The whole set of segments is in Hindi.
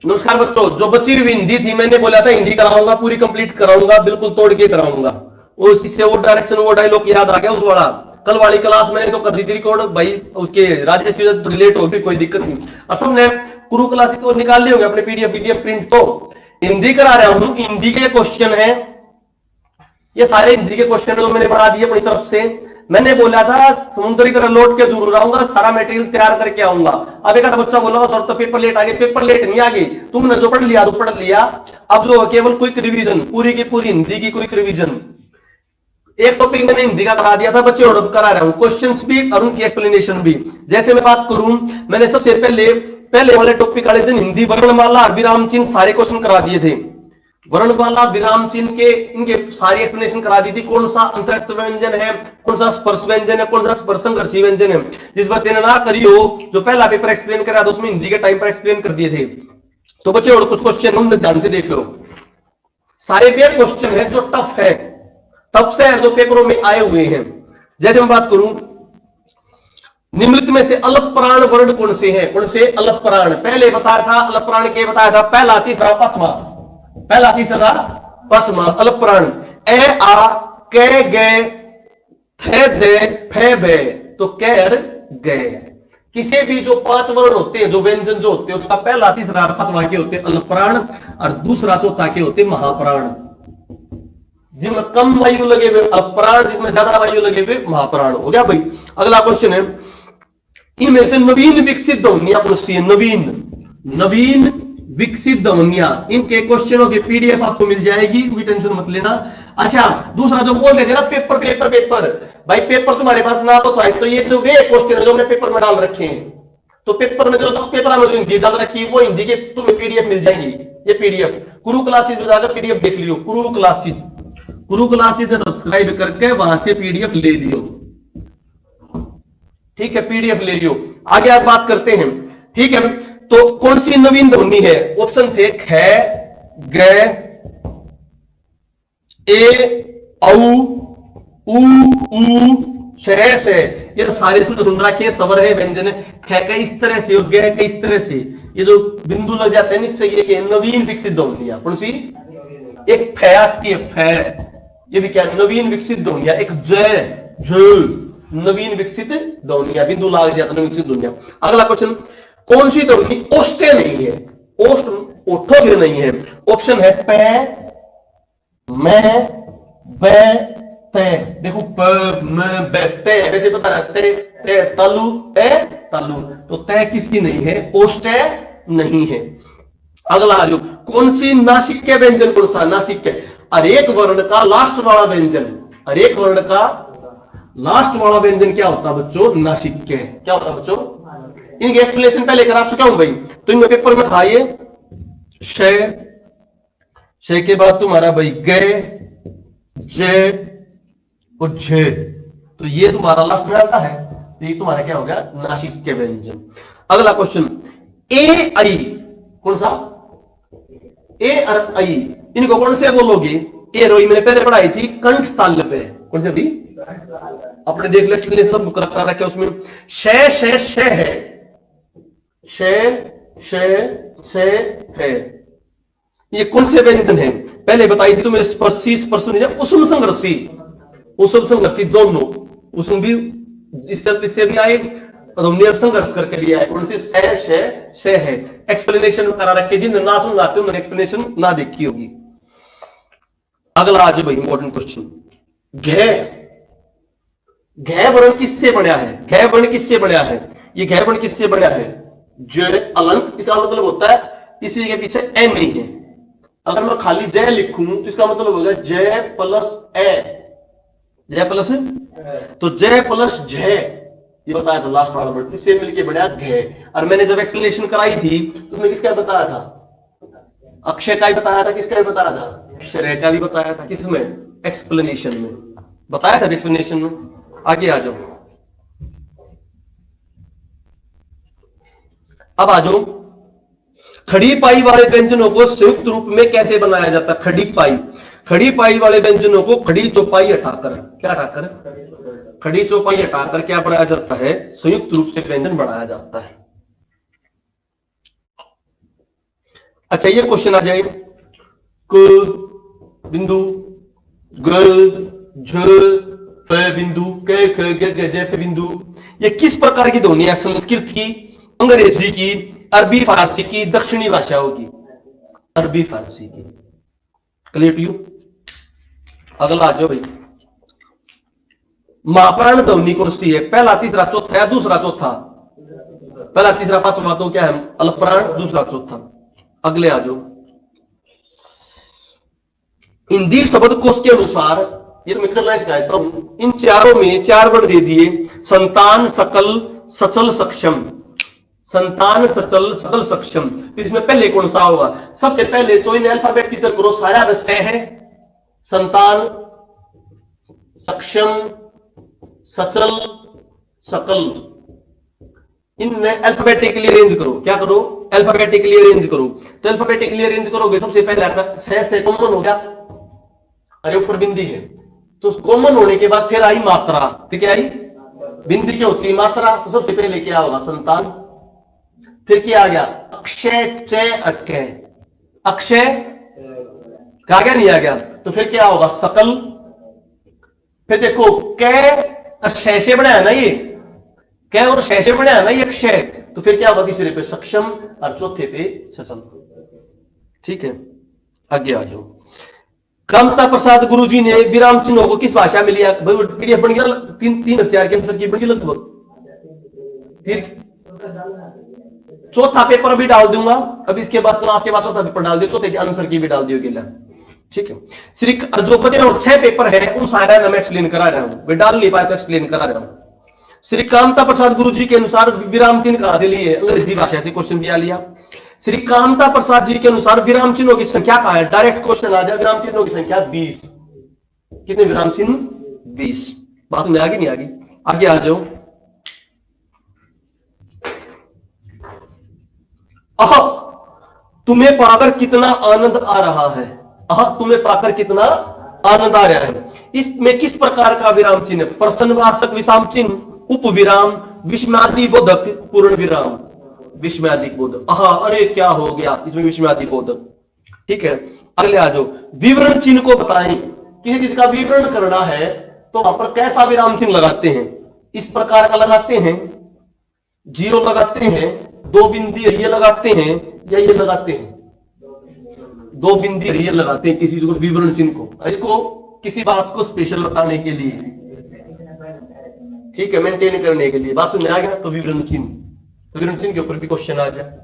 नमस्कार बच्चों, जो बची हुई हिंदी थी मैंने बोला था हिंदी कराऊंगा, पूरी कंप्लीट कराऊंगा, बिल्कुल तोड़ के कराऊंगा। उससे वो डायरेक्शन वो डायलॉग याद आ गया उस वाला। कल वाली क्लास मैंने तो कर दी थी रिकॉर्ड भाई, उसके राजेश की तो रिलेट होगी, कोई दिक्कत नहीं। और सबने कुरु क्लास तो निकाल लिए होंगे अपने पीडीएफ प्रिंट। तो हिंदी करा रहा हूं, हिंदी के क्वेश्चन है, ये सारे हिंदी के क्वेश्चन तो मैंने बना दिए अपनी तरफ से। मैंने बोला था समुद्री तरह लौट के जरूर आऊंगा, सारा मटेरियल तैयार करके आऊंगा। अब एक बच्चा बोला सर तो पेपर लेट आ गए, पेपर लेट नहीं आ गई, तुमने जो पढ़ लिया तो पढ़ लिया। अब जो केवल क्विक रिवीजन, पूरी की पूरी हिंदी की क्विक रिवीजन। एक टॉपिक मैंने हिंदी का करा दिया था बच्चे, और करा रहा हूं क्वेश्चंस भी और उनकी एक्सप्लेनेशन भी। जैसे मैं बात करूं, मैंने सबसे पहले वाले टॉपिक वाले दिन हिंदी वर्णमाला और विराम चिन्ह सारे क्वेश्चन करा दिए थे। वर्णमाला विराम चिन्ह के इनके सारी एक्सप्लेनेशन करा दी थी। कौन सा अंतरस्थ व्यंजन है, कौन सा स्पर्श व्यंजन है, कौन सा स्पर्शंकर्षी व्यंजन है। जिस बच्चे ने ना करी हो, जो पहला पेपर एक्सप्लेन करा था उसमें हिंदी के टाइम पर एक्सप्लेन कर दिए थे। तो बच्चे और कुछ क्वेश्चन हम ध्यान से देख लो। सारे वे क्वेश्चन है जो टफ है, टफ से जो पेपरों में आए हुए हैं। जैसे मैं बात करूं, निम्नलिखित में से अलप प्राण वर्ण कौन से हैं, कौन से अलप प्राण। पहले बताया था अलप प्राण के, बताया था पहला तीसरा पांचवा, पहला तीसरा पांचवा अलप प्राण। ए आ कै गए थे दे फे बे, तो कैर गए। किसी भी जो पांच वर्ण होते हैं, जो व्यंजन जो होते हैं, उसका पहला तीसरा पांचवा के होते हैं अलप प्राण, और दूसरा चौथा के होते हैं महाप्राण। जिनमें कम वायु लगे हुए अप्राण, जिसमें ज्यादा वायु लगे हुए महाप्राण। हो गया भाई। अगला क्वेश्चन है, इनमें से नवीन विकसित ध्वनियां कौन सी है। नवीन विकसित ध्वनियां, इनके क्वेश्चनों की पीडीएफ आपको मिल जाएगी, कोई टेंशन मत लेना। अच्छा, दूसरा जो बोल रहे थे ना पेपर पेपर पेपर, भाई पेपर तुम्हारे पास ना तो चाहिए, तो ये जो वे क्वेश्चन है जो हमने पेपर में डाल रखे हैं, तो पेपर में जो 10 पेपर में जो हिंदी डाल रखी है वो हिंदी के तुम्हें पीडीएफ मिल जाएंगी। ये पीडीएफ गुरु क्लासेस में जाकर पीडीएफ देख लियो। गुरु क्लासेस ने सब्सक्राइब करके वहां से पीडीएफ ले लियो, ठीक है, पीडीएफ ले लियो। आगे आप बात करते हैं, ठीक है। तो कौन सी नवीन ध्वनि है। ऑप्शन थे ख, ग, ए, औ, उ, शह से। ये सारे सुन रखे सवर है, व्यंजन है। ख का इस तरह से और ग का इस तरह से, ये जो बिंदु लग जाते हैं नीचे, ये नवीन विकसित ध्वनियां कौन सी। एक फ आती है, फ, ये भी क्या नवीन विकसित ध्वनियां। एक ज, नवीन विकसित ध्वनियां, बिंदु लाग जाता नवीन विकसित ध्वनियां। अगला क्वेश्चन, कौन सी ध्वनि ओष्ठे नहीं है, ओठों से नहीं है। ऑप्शन है प, म, ब, ते। देखो प, म, ब, ते, वैसे पता है ते, ते, तालु, ते, तालु, तो तय किसकी नहीं है, ओष्ठे नहीं है। अगला आ जाओ, कौन सी नासिक के व्यंजन, कौन सा नासिक के। हर एक वर्ण का लास्ट वाला व्यंजन, हर एक वर्ण का लास्ट वाला व्यंजन क्या होता है बच्चों, नासिक के। क्या होता है बच्चों, इनकी एक्सप्लेनेशन पहले करा चुका हूं भाई। तो इनमें पेपर में था ये शय के बाद तुम्हारा भाई ग, ज और झ, तो ये तुम्हारा लास्ट में आता है, तो ये तुम्हारा क्या हो गया, नासिक के व्यंजन। अगला क्वेश्चन, ए आई, कौन सा ए और आई, इनको कौन से बोलोगे। ए रोई मैंने पहले पढ़ाई थी कंठ ताल पे, कौन सी थी अपने देख ले सब करा रखे उसमें। शय शय शय है, शय शय शय है, ये कौन से व्यंजन है। पहले बताई थी तुम्हें, स्पर्शी स्पर्श नहीं, उसम संघर्षी, उसम संघर्षी दोनों, उसम भी इससे भी आए, संघर्ष करके भी आए। कौन सी शय शय शय है। एक्सप्लेनेशन करा रखे, जिन ना सुन आते उन्होंने एक्सप्लेनेशन ना देखी होगी। अगला आज भाई इंपॉर्टेंट क्वेश्चन, घ वर्ण किससे बनया है, घ वर्ण किससे बनया है। ये घ वर्ण किससे बनया है, जय अलंत। इसका मतलब होता है इसी के पीछे ए नहीं है। अगर मैं खाली जय लिखूं तो इसका मतलब होगा जय प्लस ए, जय प्लस, तो जय प्लस जय, ये बताया था लास्ट वाला वर्ड, इससे मिलके बढ़िया घ। और मैंने जब एक्सप्लेनेशन कराई थी तो मैंने किसका बताया था, अक्षय का ही बताया था, किसका भी बताया था, श्रेय का भी बताया था। किसमें, एक्सप्लेनेशन में बताया था, एक्सप्लेनेशन में। आगे आ जाओ, अब आ जाओ, खड़ी पाई वाले व्यंजनों को संयुक्त रूप में कैसे बनाया जाता है। खड़ी पाई वाले व्यंजनों को खड़ी चौपाई हटाकर, क्या हटाकर, खड़ी चौपाई हटाकर क्या बनाया जाता है, संयुक्त रूप से व्यंजन बनाया जाता है। अच्छा ये क्वेश्चन आ जाए, क बिंदु, ग झ फ बिंदु, क ख ग घ ज फ बिंदु, ये किस प्रकार की ध्वनि है? संस्कृत की, अंग्रेजी की, अरबी फारसी की, दक्षिणी भाषाओं की? अरबी फारसी की। Clear to you? अगला आ जाओ भाई, महाप्राण ध्वनि कौन सी है? पहला, तीसरा, चौथा या दूसरा चौथा? पहला, तीसरा, पांचवा तो क्या है? अल्पप्राण, दूसरा चौथा। अगले आ जाओ, हिंदी शब्दकोश के अनुसार, ये तो मैं करना सिखाता हूं, इन चारों में चार वर्ड दे दिए, संतान, सकल, सचल, सक्षम। संतान, सचल, सकल, सक्षम। इसमें पहले कौन सा होगा? सबसे पहले तो इन अल्फाबेट की तरफ करो, सारा रस है, संतान, सक्षम, सचल, सकल, इनमें अल्फाबेटिकली अरेंज करो। क्या करो? अल्फाबेटिकली अरेंज करो। तो अल्फाबेटिकली अरेंज करोगे, सबसे पहले आता से कॉमन हो गया, अरे ऊपर बिंदी है, तो कॉमन होने के बाद फिर आई मात्रा, तो क्या आई? बिंदी क्या होती है? मात्रा। तो सबसे पहले क्या होगा? संतान। फिर क्या आ गया? अक्षय, च अक्षय, अक्षय कहा गया? नहीं आ गया। तो फिर क्या होगा? सकल। फिर देखो, कै शय से बनाया ना ये, कै और शय से बनाया ना ये अक्षय, तो फिर क्या होगा? तीसरे पे सक्षम और चौथे पे सचल। ठीक है, आगे आ जाओ। कामता प्रसाद गुरुजी ने विराम चिन्हों को किस भाषा में लिया? पीडीएफ बन गया, तीन अक्षर के आंसर की बन गई लगभग। चौथा पेपर भी डाल दूंगा, अब इसके बाद क्लास के बाद चौथा पेपर डाल दियो, चौथे के आंसर की भी डाल दियो गेला। ठीक है, श्री जो बचे और 6 पेपर है उन सारा मैं एक्सप्लेन करा रहा हूं, वे डाल नहीं पाया तो एक्सप्लेन करा रहा हूं। श्री कामता प्रसाद गुरुजी के अनुसार विराम चिन्ह कहां से लिए? अंग्रेजी भाषा से क्वेश्चन भी आ लिया। श्री कामता प्रसाद जी के अनुसार विराम चिन्हों की संख्या कहां है? डायरेक्ट क्वेश्चन आ जाए, विराम चिन्हों की संख्या 20। कितने विराम चिन्ह? 20। बात में आगे नहीं आगे? आगे आ जाओ। आह, तुम्हें पाकर कितना आनंद आ रहा है। आह, तुम्हें पाकर कितना आनंद आ रहा है। इसमें किस प्रकार का विराम चिन्ह? प्रश्नवाचक विराम चिन्ह, उपविराम, विस्मयादि बोधक, पूर्ण विराम। विस्मयादि बोधक। आह, अरे क्या हो गया, इसमें विस्मयादि बोधक। ठीक है, अगले आ जाओ। विवरण चिन्ह को बताएं, किसी चीज का विवरण करना है तो वहां पर कैसा विराम चिन्ह लगाते हैं? इस प्रकार का लगाते हैं, जीरो लगाते हैं, 2 बिंदी ये लगाते हैं, या ये लगाते हैं? 2 बिंदी ये लगाते हैं किसी को विवरण चिन्ह को, इसको किसी बात को स्पेशल बताने के लिए, ठीक है, मेंटेन करने के लिए। बात समझ आ गया? तो विवरण चिन्ह, तो विवरण चिन्ह के ऊपर भी क्वेश्चन आ जाए।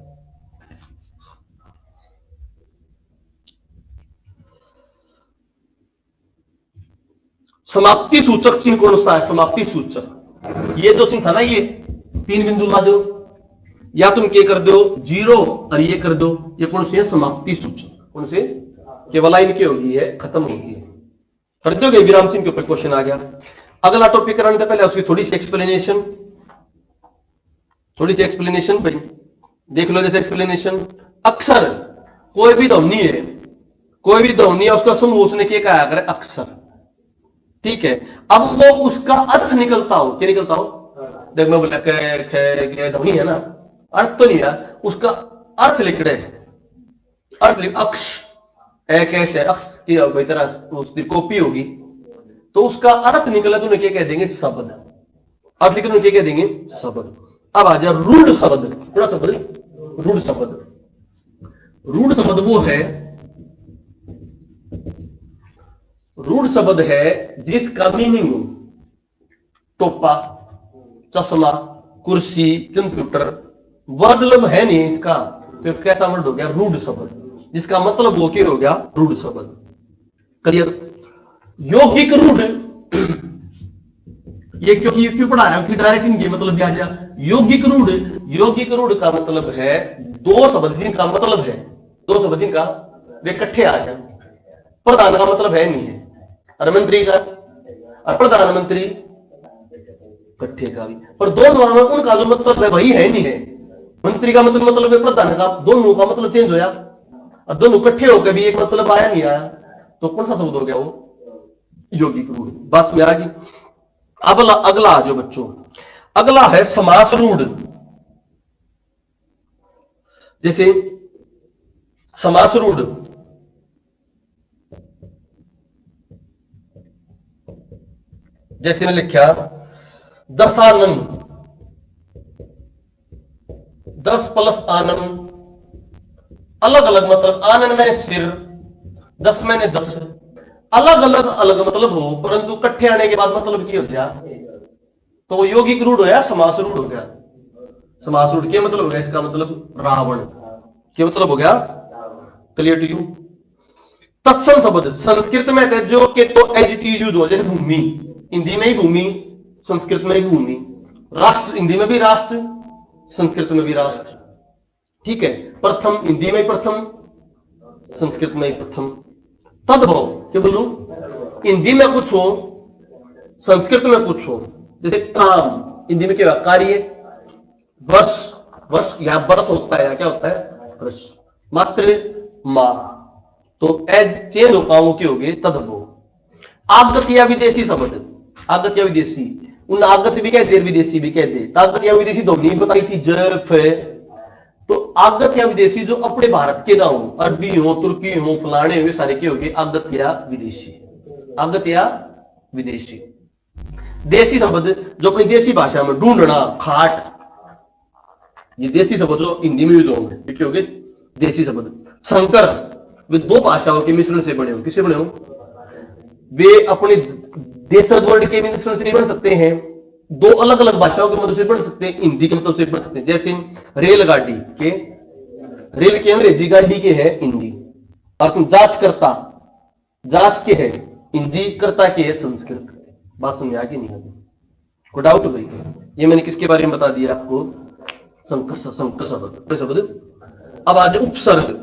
समाप्ति सूचक चिन्ह कौन सा है? समाप्ति सूचक, ये जो चिन्ह था ना, ये 3 बिंदु ला दो, या तुम क्या कर दो? 0 और ये कर दो, ये कौन से? समाप्ति सूचक। कौन से? केवल लाइन की होगी, है खत्म होगी। कर दोगे? विराम चिन्ह के ऊपर क्वेश्चन आ गया। अगला टॉपिक कराने से पहले उसकी थोड़ी सी एक्सप्लेनेशन, भाई देख लो। जैसे एक्सप्लेनेशन, अक्षर, कोई भी ध्वनि है, कोई भी ध्वनि है, उसका समूह उसने क्या कहा करे? अक्षर। ठीक है, अब वो उसका अर्थ निकलता हो, क्या निकलता हो? देख मैं बोला ध्वनि है ना, अर्थ तो नहीं है, उसका अर्थ लिख रहे हैं, अर्थ लिख, अक्ष एक ऐसे अक्ष की तरह उसकी कॉपी होगी, तो उसका अर्थ निकला तो उन्हें क्या कह देंगे? शब्द। अर्थ लिखने क्या कह देंगे? शब्द। अब आ जाए रूढ़ शब्द। थोड़ा शब्द, रूढ़ शब्द। रूढ़ शब्द वो है, रूढ़ शब्द है जिसका मीनिंग टोपा, चश्मा, कुर्सी, कंप्यूटर, वर्ड है नहीं इसका, तो कैसा वर्ड हो गया? रूढ़ शब्द, जिसका मतलब वो क्या हो गया? रूढ़ शब्द। क्लियर? यौगिक रूढ़, ये क्यों पढ़ा रहा हूं कि डायरेक्ट इनके मतलब क्या आ गया? यौगिक रूढ़, यौगिक रूढ़ का मतलब है 2 शब्द जिनका मतलब है, 2 शब्द जिनका वे इकट्ठे आ जाए। प्रधान का मतलब है नहीं है, और मंत्री का, और प्रधानमंत्री इकट्ठे का भी, पर दोनों उनका जो मतलब है वही है नहीं है। मंत्री का मतलब है, प्रधान का, दोनों का मतलब चेंज हो गया, और दोनों इकट्ठे होकर भी एक मतलब आया नहीं आया, तो कौन सा शब्द हो गया? वो यौगिक रूढ़। बस में आ गई। अगला आ जाओ बच्चों, अगला है समास रूढ़। जैसे समास रूढ़, जैसे मैं लिखा दसानन, 10 प्लस आनन, अलग अलग मतलब आनन में सिर, 10 में 10, अलग अलग अलग मतलब हो परंतु इकट्ठे आने के बाद मतलब की हो गया, तो वो यौगिक रूढ़ हो गया, समास रूढ़ हो गया। समास रूढ़ क्या मतलब हो गया, इसका मतलब रावण, क्या मतलब हो गया, क्लियर टू यू। तत्सम शब्द संस्कृत में है जो कि तो एडजेक्टिव यूज हो, जैसे भूमि, हिंदी में ही भूमि, संस्कृत में ही भूमि, राष्ट्र हिंदी में भी राष्ट्र, संस्कृत में भी राष्ट्र, ठीक है। प्रथम हिंदी में प्रथम, संस्कृत में प्रथम। तद्भव क्या बोलूं, हिंदी में कुछ हो, संस्कृत में कुछ हो, जैसे काम हिंदी में क्या होगा, कार्य, वर्ष, वर्ष यहां वर्ष होता है, या क्या होता है वर्ष, मात्र मां, तो एज चेंज हो पाओ की होगी तद्भव। आगत या विदेशी शब्द, आगत या विदेशी, उन आगत भी कहते विदेशी भी कहते, आगत या विदेशी दोनों बताई थी जफ है। तो आगत या विदेशी जो अपने भारत के ना हो, अरबी हो, तुर्की हो, फलाने हुए सारे के होंगे आगत या विदेशी, आगत या विदेशी। देसी शब्द जो अपनी देसी भाषा में, ढूंढना, खाट, ये देसी शब्द जो हिंदी में यूज होंगे, क्या होंगे देसी शब्द। संकर वे दो भाषाओं के मिश्रण से बने हो, किससे बने हो, वे अपने देशज वर्ड के मिश्रण से नहीं बन सकते हैं, दो अलग अलग भाषाओं के मदद से बन सकते हैं, हिंदी के मतलब से बन सकते हैं। जैसे रेलगाड़ी के, रेल के अंग्रेजी, गाड़ी के है हिंदी, और जांच करता, जांच के है हिंदी, करता के है संस्कृत। बात समझ आ गई नहीं आगे, कोई डाउट भाई? ये मैंने किसके बारे में बता दिया आपको, संकर, संकर शब्द, शब्द। अब आज उपसर्ग,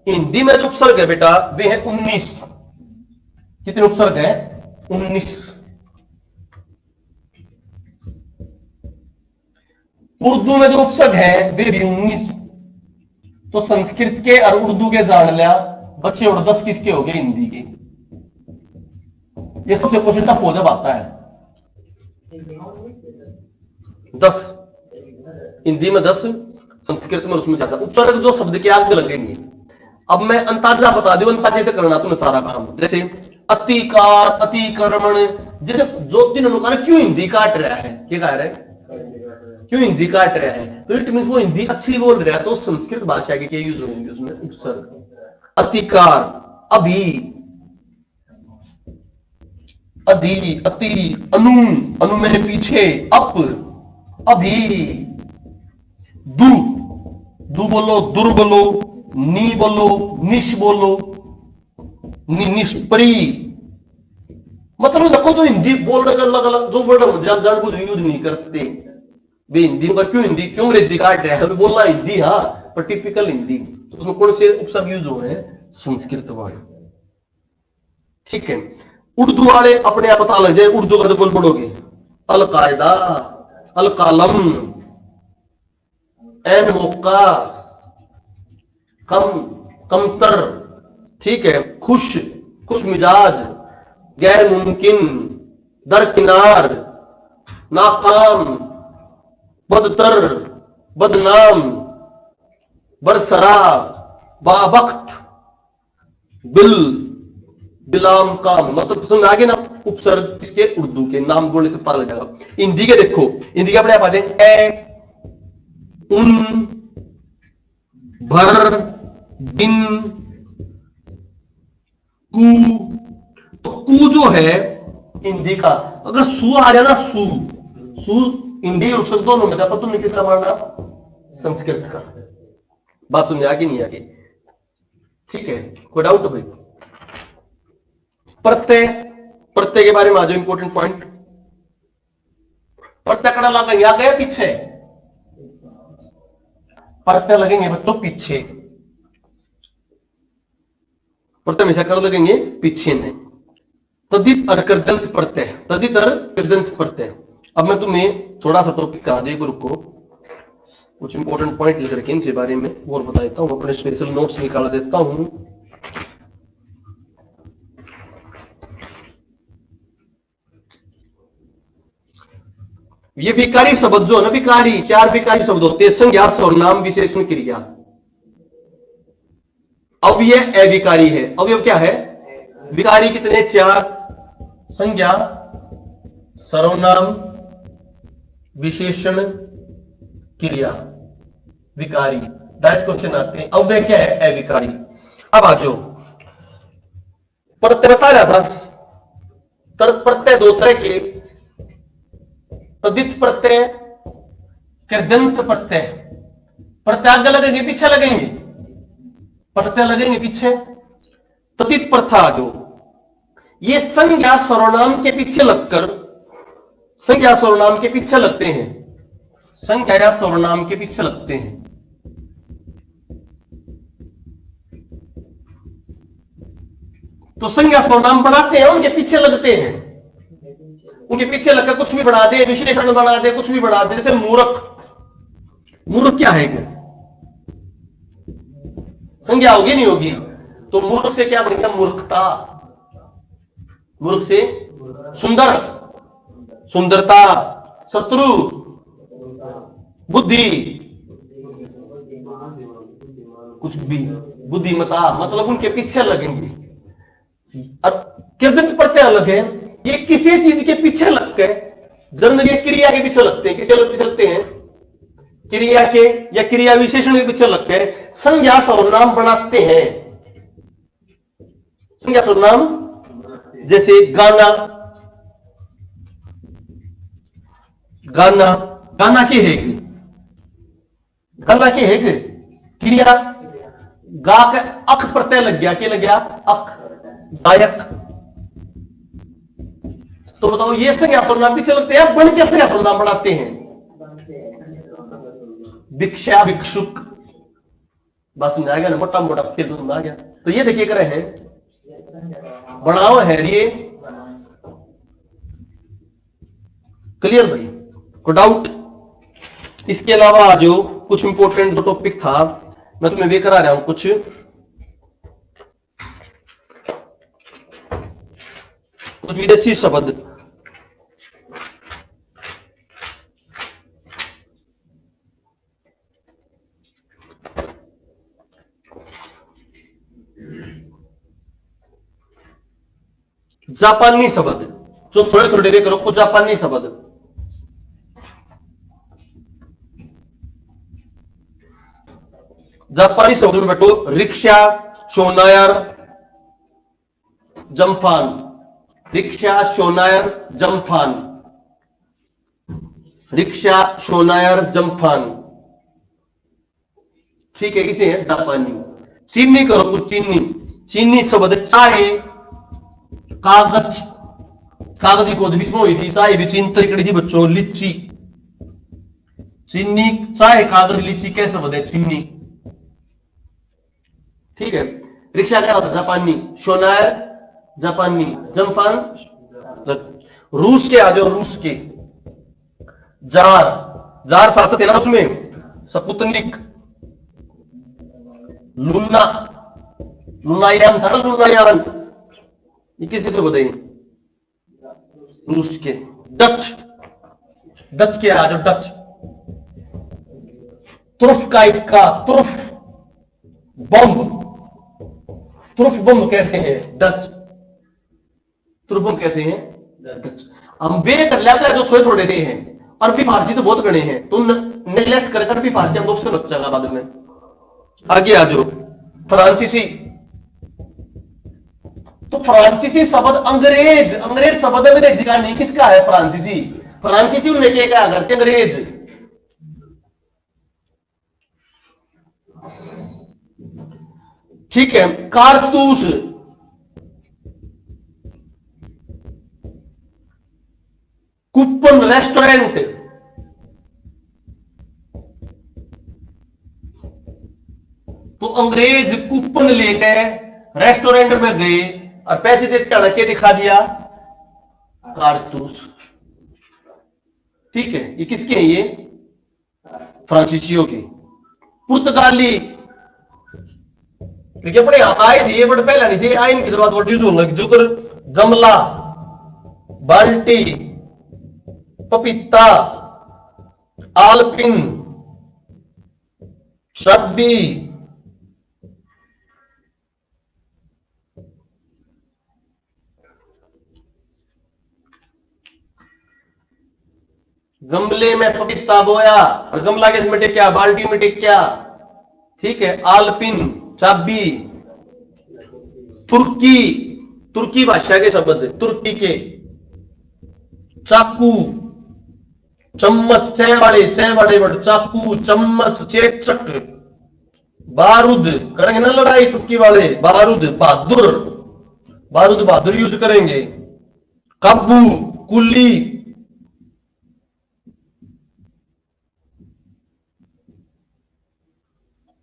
हिंदी में जो उपसर्ग है बेटा वे है 19, कितने उपसर्ग है, 19। उर्दू में जो उपसर्ग है वे भी 19, तो संस्कृत के और उर्दू के जान लिया बच्चे, और 10 किसके हो गए, हिंदी के। ये सबसे क्वेश्चन टफ हो जब आता है, 10 हिंदी में, 10 संस्कृत में, उसमें ज्यादा उपसर्ग जो शब्द के आगे लगेंगे। अब मैं अंताजा बता दूं, अंताजे से करना तुम्हें सारा काम, जैसे अतिकार, अतिक्रमण, जैसे जो तीन अनुकार, क्यों हिंदी काट रहा है, क्या कह रहा है, क्यों हिंदी काट रहा है, तो इट मींस वो हिंदी अच्छी बोल रहा है, तो संस्कृत भाषा के क्या यूज होंगे उसमें, उपसर्ग। अतिकार, अभी, अधि, अति, अनु, अनु मैंने पीछे, अप, अभी, दु, दु बोलो, दुर बोलो, नी बोलो, निश बोलो, निष्परी, मतलब देखो जो हिंदी बोल रहे अलग अलग जो वर्ड जान को यूज नहीं करते वे हिंदी का, क्यों हिंदी, क्यों अंग्रेजी काट रहा है, बोलना हिंदी हाँ, पर टिपिकल हिंदी, तो उसमें कौन से उपसर्ग यूज हो रहे हैं, संस्कृत वाले, ठीक है। उर्दू वाले अपने आप पता लग जाए, उर्दू का बोल पढ़ोगे, अलकायदा, अलकालम, एन मौका, कम, कमतर, ठीक है, खुश, खुश मिजाज, गैर मुमकिन, दरकिनार, नाकाम, बदतर, बदनाम, बरसरा, बाबख्त, बिल, बिलाम का, मतलब समझ आगे ना, उपसर्ग इसके उर्दू के नाम बोलने से पता लग जाएगा। हिंदी के देखो, हिंदी के अपने आप आ जाए, ए, उन, भर, दिन, कू, तो कू जो है हिंदी का, अगर सू आ जाए ना, सू, सू हिंदी और उपसर्ग दोनों में, तुमने किसका मानना, संस्कृत का। बात समझ आ गई नहीं आ गई, ठीक है, कोई डाउट भाई? प्रत्यय, प्रत्यय के बारे में आ जाओ, इंपॉर्टेंट पॉइंट। प्रत्यय कड़ा लगेंगे आगे या पीछे, प्रत्यय लगेंगे बच्चों पीछे, प्रत्यय हमेशा कड़ लगेंगे पीछे में। तदित और कृदंत प्रत्यय, तदित और कृदंत प्रत्यय। अब मैं तुम्हें थोड़ा सा टॉपिक करा दे ग्रुप को, कुछ इंपॉर्टेंट पॉइंट लिख रखे इनसे बारे में और बता देता हूं, अपने स्पेशल नोट्स निकाल देता हूं। ये विकारी शब्द जो है ना, विकारी, 4 विकारी शब्द होते हैं, संज्ञा, सर्वनाम, विशेषण, क्रिया। अव्यय अविकारी है। अवयव क्या है? विकारी कितने? 4। संज्ञा, सर्वनाम, विशेषण, क्रिया, विकारी। डायरेक्ट क्वेश्चन आते हैं। अव्यय क्या है? अविकारी। अब आ जाओ, प्रत्यय बता रहा था। प्रत्यय दो तरह के, तद्धित प्रत्यय, कृदंत प्रत्यय। प्रत्यय आगे लगेंगे पीछे लगेंगे? प्रत्यय लगेंगे पीछे। तद्धित प्रथा आ जाओ, ये संज्ञा सर्वनाम के पीछे लगकर, संज्ञा सर्वनाम के पीछे लगते हैं, संज्ञा या सर्वनाम के पीछे लगते हैं। तो संज्ञा सर्वनाम बनाते हैं, उनके पीछे लगते हैं, उनके पीछे लगकर कुछ भी बना दे, विशेषण बना दे, कुछ भी बना दे। जैसे मूर्ख, मूर्ख क्या है? संज्ञा होगी नहीं होगी? तो मूर्ख से क्या बनेगा? मूर्खता। मूर्ख से सुंदर, सुंदरता। शत्रु, बुद्धि, कुछ भी, बुद्धिमता, मतलब उनके पीछे लगेंगे। और कृदंत प्रत्यय अलग है, ये किसी चीज के पीछे लग के, जनरली क्रिया के पीछे लगते हैं। किसी अलग पीछे लगते हैं? क्रिया के या क्रिया विशेषण के पीछे लग के संज्ञा सर्वनाम बनाते हैं। संज्ञा सर्वनाम, जैसे गाना, गाना, गाना के है, गाना के है क्रिया। गा का अख प्रत्यय लग गया, क्या लग गया? अख, गायक। तो बताओ, ये संज्ञा सर्वनाम पीछे लगते हैं, बन के संज्ञा सर्वनाम बनाते हैं। भिक्षा, भिक्षुक, बात समझ आ गया ना? मोटा मोटा खेल समझ आ गया। तो ये देखिए कर रहे हैं, बनाओ है ये। क्लियर भाई? को डाउट? इसके अलावा जो कुछ इंपॉर्टेंट जो टॉपिक था, मैं तुम्हें वे करा रहा हूं कुछ। कुछ विदेशी शब्द, जापानी शब्द, जो थोड़े थोड़े वे करो, कुछ जापानी शब्द। जापानी शब्द में बैठो, रिक्शा, शोनायर, जम्फान। रिक्शा, शोनायर, जम्फान। रिक्शा, शोनायर, जम्फान। ठीक है, इसे है जापानी। चीनी करो कुछ, चीनी। चीनी शब्द, चाय, कागज, कागज को बीच में हुई थी, चाय भी चीन तरीके थी बच्चों। लीची, चीनी, चाय, कागज, लीची कैसे शब्द है? चीनी। ठीक है। रिक्शा क्या होता है? जापानी। शोनायर, जापानी। जम्फान, रूस के आ जाओ, रूस के। जार, जार शासक है ना उसमें, सपुतनिक। लूना, लूनायान था ना, लूनायान, ये किसी से बताइए? रूस के। डच, डच के आ जाओ, डच। तुर्फ का इक्का, तुर्फ, बम, तुर्फ बम कैसे है? डच। तुर्फ बम कैसे है? डच। हम वे कर लेते हैं जो थोड़े थोड़े से हैं। अरबी फारसी तो बहुत गणे हैं, तुम नेग्लेक्ट कर अरबी फारसी, हम ऑप्शन बच जाएगा बाद में। आगे आ जाओ, फ्रांसीसी। तो फ्रांसीसी शब्द अंग्रेज, अंग्रेज शब्द अंग्रेजी का नहीं, किसका है? फ्रांसीसी। फ्रांसीसी उनमें क्या करते? अंग्रेज। ठीक है। कारतूस, कूपन, रेस्टोरेंट। तो अंग्रेज कूपन ले गए, रेस्टोरेंट में गए और पैसे देते अड़के दिखा दिया, कारतूस। ठीक है, ये किसके हैं? ये फ्रांसीसियों के। पुर्तगाली, क्योंकि अपने आए थे ये बड़े पहले नहीं थे, आए इनकी जरूरत वोट यूज होने लगी। जुकर, गमला, बाल्टी, पपीता, आलपिन, शब्बी, गमले में पपीता बोया, और गमला किस में टेक्या, बाल्टी में टेक्या। ठीक है। आलपिन चाबी। तुर्की, तुर्की भाषा के शब्द, तुर्की के। चाकू, चम्मच, चय वाले वर्ड, चाकू, चम्मच, चेचक। बारूद, करेंगे ना लड़ाई तुर्की वाले, बारूद। बहादुर, बारूद बहादुर यूज करेंगे। काबू, कुली।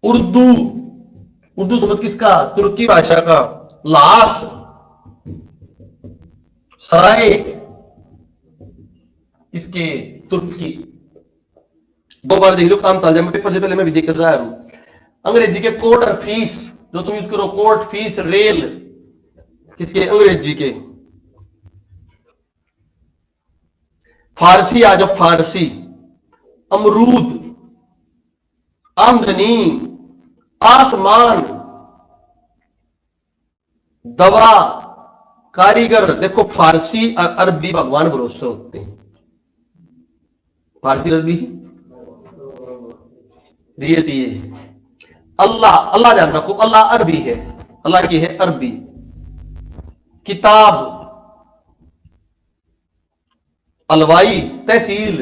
उर्दू, उर्दू शब्द किसका, तुर्की भाषा का। लाश, सराय, इसके तुर्की। दो बार देख लो, काम चल जाए, पेपर से पहले मैं भी देख कर जा रहा हूं। अंग्रेजी के कोर्ट और फीस, जो तुम यूज करो, कोर्ट, फीस, रेल, किसके, अंग्रेजी के। फारसी आ जाओ, फारसी। अमरूद, आमदनी, आसमान, दवा, कारीगर। देखो फारसी और अरबी भगवान भरोसे होते हैं। फारसी अरबी रियती है। अल्लाह, अल्लाह ध्यान रखो, अल्लाह अरबी है, अल्लाह की है अरबी। किताब, अलवाई, तहसील।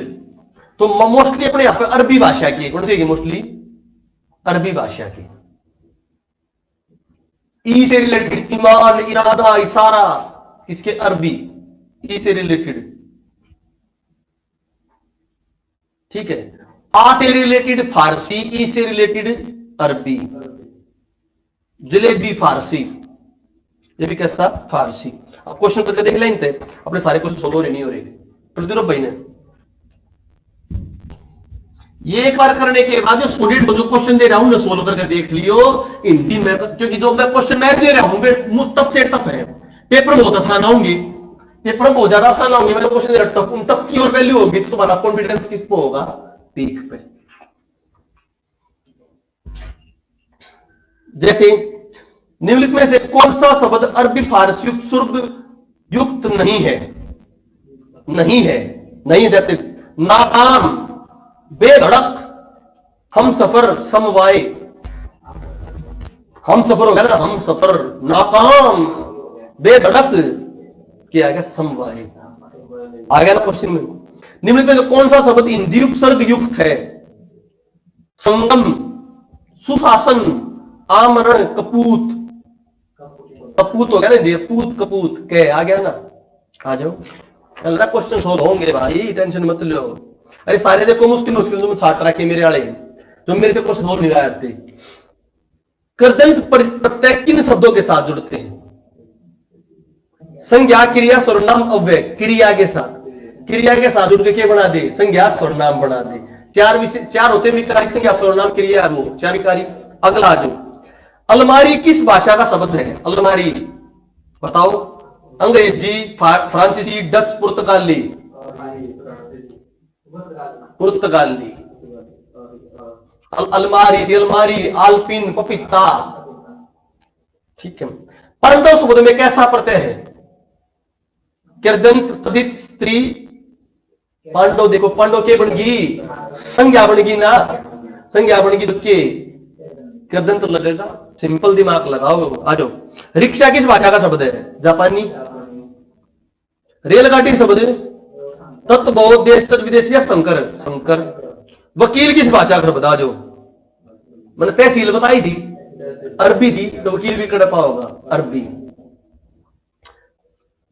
तो मोस्टली अपने यहां पर अरबी भाषा की, कौन सी, मोस्टली अरबी भाषा की। ई से रिलेटेड, ईमान, इरादा, इशारा, इसके अरबी, ई से रिलेटेड। ठीक है। आ से रिलेटेड फारसी, ई से रिलेटेड अरबी। जलेबी फारसी, ये भी कैसा, फारसी। अब क्वेश्चन करके देख लेंगे, अपने सारे क्वेश्चन सोल्व हो रहे नहीं हो रहे। प्रतिरूप भाई ने ये एक बार करने के बाद जो स्टूडेंट जो क्वेश्चन दे रहा हूं ना, सोल्व करके देख लियो हिंदी में, क्योंकि जो मैं क्वेश्चन मैं दे रहा हूं टफ से टफ है। पेपर बहुत आसान होंगे, पेपर बहुत ज्यादा आसान होंगे। मैं क्वेश्चन दे रहा टफ, टफ की और वैल्यू होगी तो तुम्हारा कॉन्फिडेंस किस पे होगा, पीक पे। जैसे निम्नलिखित में से कौन सा शब्द अरबी फारसी उपसर्ग युक्त नहीं है, नहीं है, नहीं देते। नाकाम, बेधड़क, हम सफर, समवाय। हम सफर हो गया ना, हम सफर। नाकाम, बेधड़क, क्या आ गया, समवाय आ गया ना क्वेश्चन में। निम्नलिखित में कौन सा शब्द हिंदी उपसर्ग युक्त है, संगम, सुशासन, आमरण, कपूत। कपूत हो गया ना, पूत, कपूत, के आ गया ना। आ जाओ, अल्लाह क्वेश्चन सोल्व होंगे भाई, टेंशन मत लो। अरे सारे देखो मुश्किल मुश्किल तुम छात्र के मेरे वाले जो मेरे से क्वेश्चन सोल्व नहीं करते। कृदंत प्रत्यय किन शब्दों के साथ जुड़ते हैं, संज्ञा, क्रिया, सर्वनाम, अव्यय। क्रिया के साथ, क्रिया के साथ जुड़ के क्या बना दे, संज्ञा, सर्वनाम बना दे। चार होते विकारी, संज्ञा, सर्वनाम, क्रिया, रूप, चार विकारी। अगला जो अलमारी किस भाषा का शब्द है, अलमारी बताओ। अंग्रेजी, फ्रांसीसी, डच, पुर्तगाली। पुर्तगाली। अलमारी थी, अलमारी, आलपिन, पपीता। ठीक है। पांडव शब्द में कैसा प्रत्यय है, कृदंत, तदित, स्त्री। पांडव देखो, पांडव के बन गई, संज्ञा बन गई ना, संज्ञा बन गई तो के कृदंत तो लगेगा। सिंपल दिमाग लगाओ। आ जाओ। रिक्शा किस भाषा का शब्द है, जापानी। रेलगाड़ी शब्द तत्वबोध, देश विदेशी या संकर, संकर। वकील किस भाषा का शब्द, आ जाओ। मैंने तहसील बताई थी, अरबी थी, तो वकील भी कड़पा होगा, अरबी।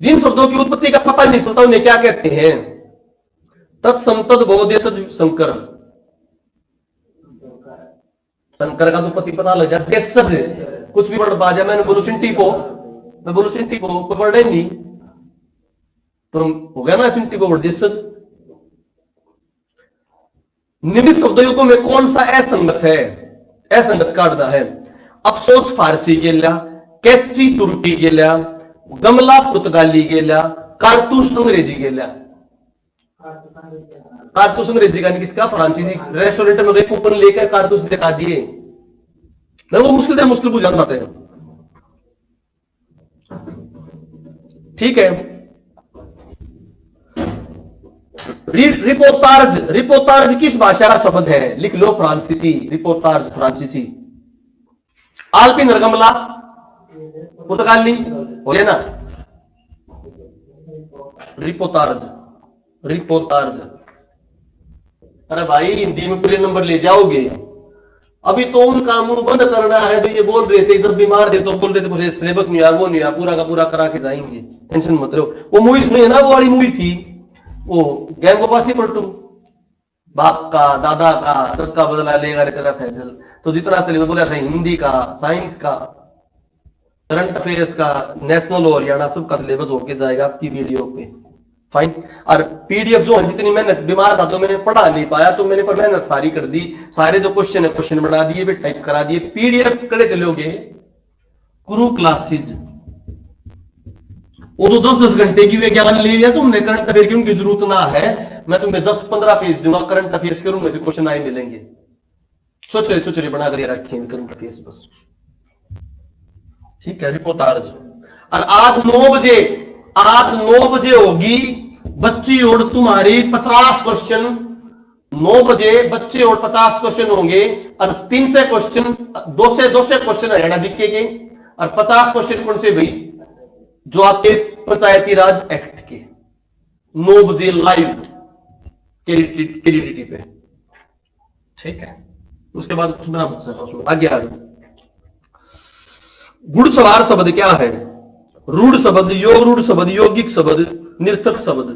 जिन शब्दों की उत्पत्ति का पता नहीं चलता उन्हें क्या कहते हैं, तत्सम, तद्भव, देशज, संकर। संकर का तो पति पता लग जाए, देशज कुछ भी वर्ड बाजा। मैंने बोलू चिंटी को, मैं बोलू चिंटी को, कोई वर्ड है नहीं तो हो गया ना चिंटी को वर्ड, देशज। निम्नलिखित शब्दों में कौन सा असंगत है, असंगत काटता है। अफसोस फारसी गेल्या, कैची तुर्की गेल्या, गमला पुर्तगाली गेल्या, कारतूस अंग्रेजी गेल्या। कारतूस अंग्रेजी का किसका, फ्रांसीसी। रेस्टोरेंट में गए, कूपन लेकर कारतूस दिखा दिए। वो मुश्किल से मुश्किल बुझाना चाहते हैं। ठीक है। रिपोर्टार्ज, रिपोर्टार्ज किस भाषा का शब्द है? लिख लो फ्रांसीसी, रिपोर्टार्ज फ्रांसीसी। आल्पिन रगमला पुर्तगाली हो गया ना। Reportage, reportage. अरे भाई हिंदी में पूरे नंबर ले जाओगे। अभी तो उनका मुंह बंद करना है, तो ये बोल रहे थे इधर बीमार थे तो बोल रहे थे मुझे सिलेबस नहीं आया, वो नहीं आया, पूरा का पूरा करा के जाएंगे, टेंशन मत लो। वो मूवी सुनी है ना, वो वाली मूवी थी वो गैंग ऑफ वासेपुर 2, बाप का दादा का सबका बदला लेगा रे तेरा फैसल। तो जितना सिलेबस बोला था हिंदी का, साइंस का, करंट अफेयर्स का, नेशनल और हरियाणा सबका सिलेबस होके जाएगा आपकी वीडियो पे। फाइन। और पीडीएफ जो जितनी मेहनत, बीमार था तो मैंने पढ़ा नहीं पाया तो मैंने पर मेहनत सारी कर दी, सारे जो क्वेश्चन है क्वेश्चन बना दिए, भी टाइप करा दिए। पीडीएफ कड़े लोगे गुरु क्लासेज, वो तो 10-10 घंटे की विज्ञान ले लिया तुमने, करंट अफेयर की उनकी जरूरत ना है। मैं तुम्हें 10-15 पेज दूंगा करंट अफेयर्स के, रूम में क्वेश्चन आए मिलेंगे, छोटे छोटे बना कर रखे हैं करंट अफेयर्स बस। ठीक है, रिपोर्टार्ज। और आज 9 बजे होगी बच्ची और तुम्हारी 50 क्वेश्चन। 9 बजे बच्चे और 50 क्वेश्चन होंगे, और 300 क्वेश्चन, 200 क्वेश्चन हरियाणा जीके के, और 50 क्वेश्चन कौन से भाई? जो आपके पंचायती राज एक्ट के। 9 बजे लाइव केडीटी पे। ठीक है, उसके बाद कुछ बना सकता आगे आ जाओ। घुड़सवार शब्द क्या है? रूढ़ शब्द, योग रूढ़ शब्द, यौगिक शब्द, निर्थक शब्द।